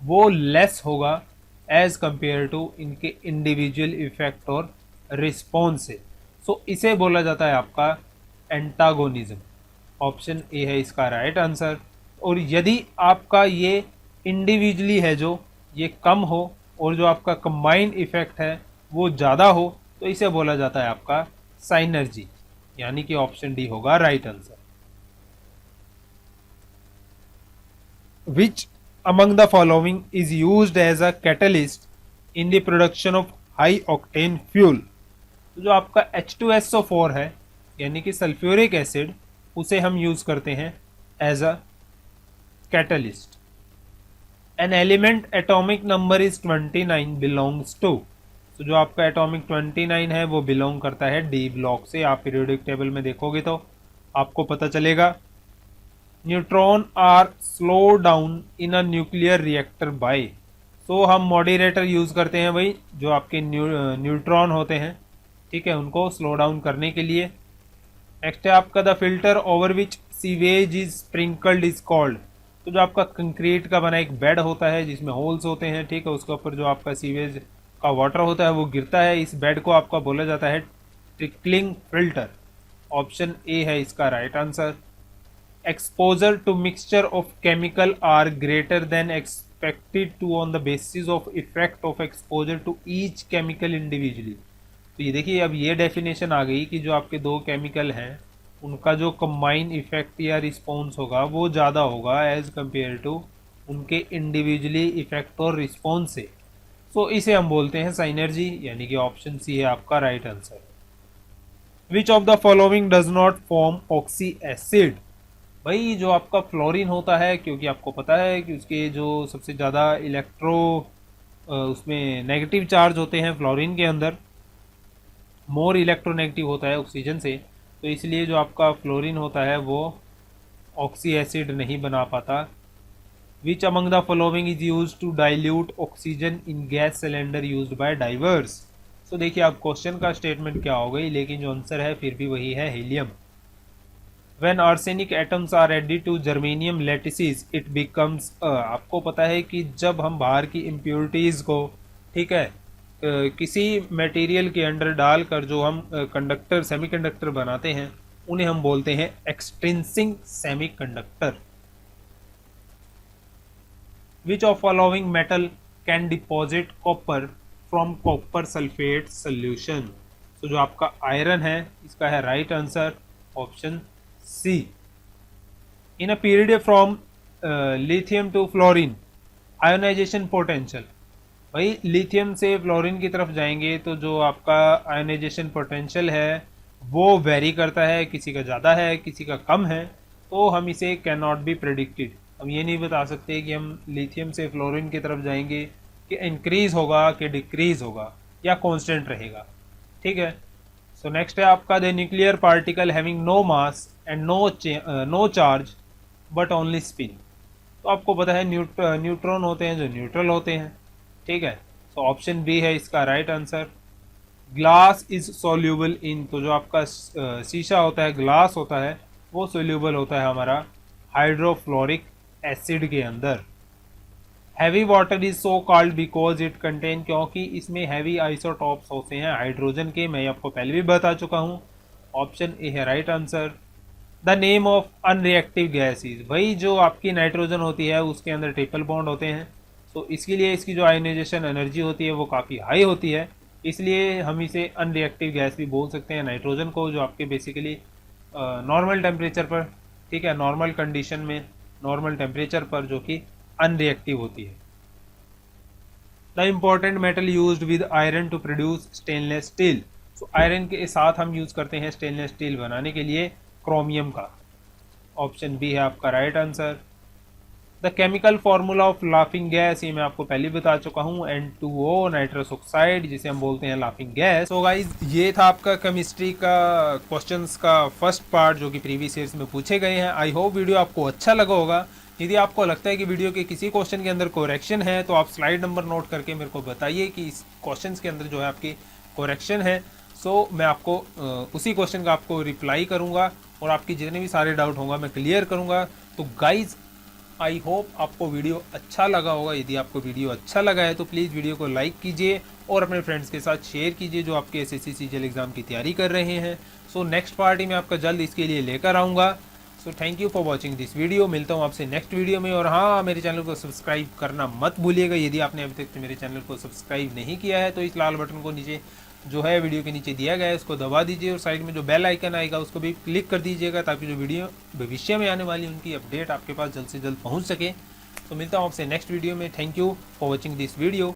वो लेस होगा एज कंपेयर टू इनके इंडिविजुअल इफेक्ट और रिस्पॉन्स से। सो इसे बोला जाता है आपका एंटागोनिज्म। ऑप्शन ए है इसका राइट आंसर। और यदि आपका ये इंडिविजुअली है जो ये कम हो और जो आपका कंबाइंड इफेक्ट है वो ज़्यादा हो तो इसे बोला जाता है आपका साइनर्जी, यानी कि ऑप्शन डी होगा right answer. Which among the following is used as a catalyst in the production of high octane fuel? तो जो आपका H2SO4 है यानी कि सल्फ्यूरिक एसिड, उसे हम यूज करते हैं as a catalyst. An element atomic number is 29 belongs to, तो जो आपका एटॉमिक 29 है वो बिलोंग करता है डी ब्लॉक से। आप पीरियोडिक टेबल में देखोगे तो आपको पता चलेगा। Neutron are slow down in a nuclear reactor by, so हम मॉडरेटर यूज करते हैं भाई, जो आपके न्यूट्रॉन होते हैं, ठीक है, उनको स्लो डाउन करने के लिए। नेक्स्ट है आपका the filter over which sewage is sprinkled is called, तो जो आपका कंक्रीट का बना एक बेड होता है जिसमें होल्स होते हैं, ठीक है, उसके ऊपर जो आपका सीवेज का वाटर होता है वो गिरता है, इस बेड को आपका बोला जाता है ट्रिकलिंग फिल्टर। ऑप्शन ए है इसका right answer. Exposure to mixture of chemical are greater than expected to on the basis of effect of exposure to each chemical individually. तो ये देखिए अब ये डेफिनेशन आ गई कि जो आपके दो केमिकल हैं उनका जो कंबाइन इफेक्ट या रिस्पॉन्स होगा वो ज़्यादा होगा एज कंपेयर टू उनके इंडिविजुअली इफेक्ट और रिस्पॉन्स से। सो इसे हम बोलते हैं साइनर्जी, यानी कि ऑप्शन सी है आपका right answer. Which of the following does not form oxy acid, भाई जो आपका फ्लोरीन होता है, क्योंकि आपको पता है कि उसके जो सबसे ज़्यादा उसमें नेगेटिव चार्ज होते हैं फ्लोरीन के अंदर, मोर इलेक्ट्रोनेगेटिव होता है ऑक्सीजन से, तो इसलिए जो आपका फ्लोरीन होता है वो ऑक्सी एसिड नहीं बना पाता which among the following is use to dilute oxygen in gas cylinder used by divers. तो देखिए अब क्वेश्चन का स्टेटमेंट क्या हो गई, लेकिन जो आंसर है फिर भी वही है, helium. When arsenic atoms are added to germanium lattices it becomes आपको पता है कि जब हम बाहर की इम्प्योरिटीज़ को, ठीक है, किसी मटेरियल के अंदर डालकर जो हम कंडक्टर सेमीकंडक्टर बनाते हैं उन्हें हम बोलते हैं extrinsic semiconductor. Which of following metal can deposit copper from copper sulphate solution. तो जो आपका आयरन है इसका है right answer option C. In a period from lithium to fluorine ionisation potential, भाई लिथियम से फ्लोरीन की तरफ जाएंगे तो जो आपका आयोनाइजेशन पोटेंशियल है वो वेरी करता है, किसी का ज़्यादा है किसी का कम है, तो हम इसे कैन नॉट बी प्रेडिक्टेड। हम ये नहीं बता सकते कि हम लिथियम से फ्लोरीन की तरफ जाएंगे कि इंक्रीज होगा कि डिक्रीज होगा या कांस्टेंट रहेगा, ठीक है। सो नेक्स्ट है आपका the nuclear particle having no mass and no charge but only spin. तो आपको पता है न्यूट्रॉन होते हैं जो न्यूट्रल होते हैं, ठीक है। सो ऑप्शन बी है इसका right answer. Glass is soluble in, तो जो आपका शीशा होता है ग्लास होता है वो सोल्यूबल होता है हमारा हाइड्रोफ्लोरिक एसिड के अंदर। Heavy water is so called because it contain, क्योंकि इसमें हैवी आइसोटॉप्स होते हैं हाइड्रोजन के, मैं आपको पहले भी बता चुका हूँ। ऑप्शन ए है right answer. The name of unreactive gas is, भाई जो आपकी नाइट्रोजन होती है उसके अंदर ट्रिपल बॉन्ड होते हैं, तो इसके लिए इसकी जो आयोनाइजेशन एनर्जी होती है वो काफ़ी हाई होती है, इसलिए हम इसे अनरिएक्टिव गैस भी बोल सकते हैं नाइट्रोजन को, जो आपके बेसिकली नॉर्मल टेम्परेचर पर, ठीक है, नॉर्मल कंडीशन में नॉर्मल टेम्परेचर पर जो कि अनरिएक्टिव होती है। The important metal used with iron to produce stainless steel, तो आयरन के साथ हम यूज़ करते हैं स्टेनलेस स्टील बनाने के लिए क्रोमियम का। ऑप्शन बी है आपका right answer. The chemical formula of laughing gas, ये मैं आपको पहले बता चुका हूँ, N2O नाइट्रस ऑक्साइड, जिसे हम बोलते हैं लाफिंग गैस। तो गाइज ये था आपका केमिस्ट्री का क्वेश्चंस का फर्स्ट पार्ट जो कि प्रीवियस ईयर्स में पूछे गए हैं। आई होप वीडियो आपको अच्छा लगा होगा। यदि आपको लगता है कि वीडियो के किसी क्वेश्चन के अंदर करेक्शन है तो आप स्लाइड नंबर नोट करके मेरे को बताइए कि इस क्वेश्चन के अंदर जो है आपकी करेक्शन है, सो मैं आपको उसी क्वेश्चन का आपको रिप्लाई करूँगा और आपकी जितने भी सारे डाउट होंगे मैं क्लियर करूँगा। तो गाइज आई होप आपको वीडियो अच्छा लगा होगा। यदि आपको वीडियो अच्छा लगा है तो प्लीज़ वीडियो को लाइक कीजिए और अपने फ्रेंड्स के साथ शेयर कीजिए जो आपके एसएससी सीजीएल एग्जाम की तैयारी कर रहे हैं। सो नेक्स्ट पार्टी में आपका जल्द इसके लिए लेकर आऊँगा। So thank you for watching this video. मिलता हूँ आपसे नेक्स्ट वीडियो में। और हाँ, मेरे चैनल को सब्सक्राइब करना मत भूलिएगा। यदि आपने अभी तक मेरे चैनल को सब्सक्राइब नहीं किया है तो इस लाल बटन को नीचे जो है वीडियो के नीचे दिया गया है उसको दबा दीजिए और साइड में जो बेल आइकन आएगा उसको भी क्लिक कर दीजिएगा ताकि जो वीडियो भविष्य में आने वाली उनकी अपडेट आपके पास जल्द से जल्द पहुंच सके। तो मिलता हूं आपसे नेक्स्ट वीडियो में। Thank you for watching this video.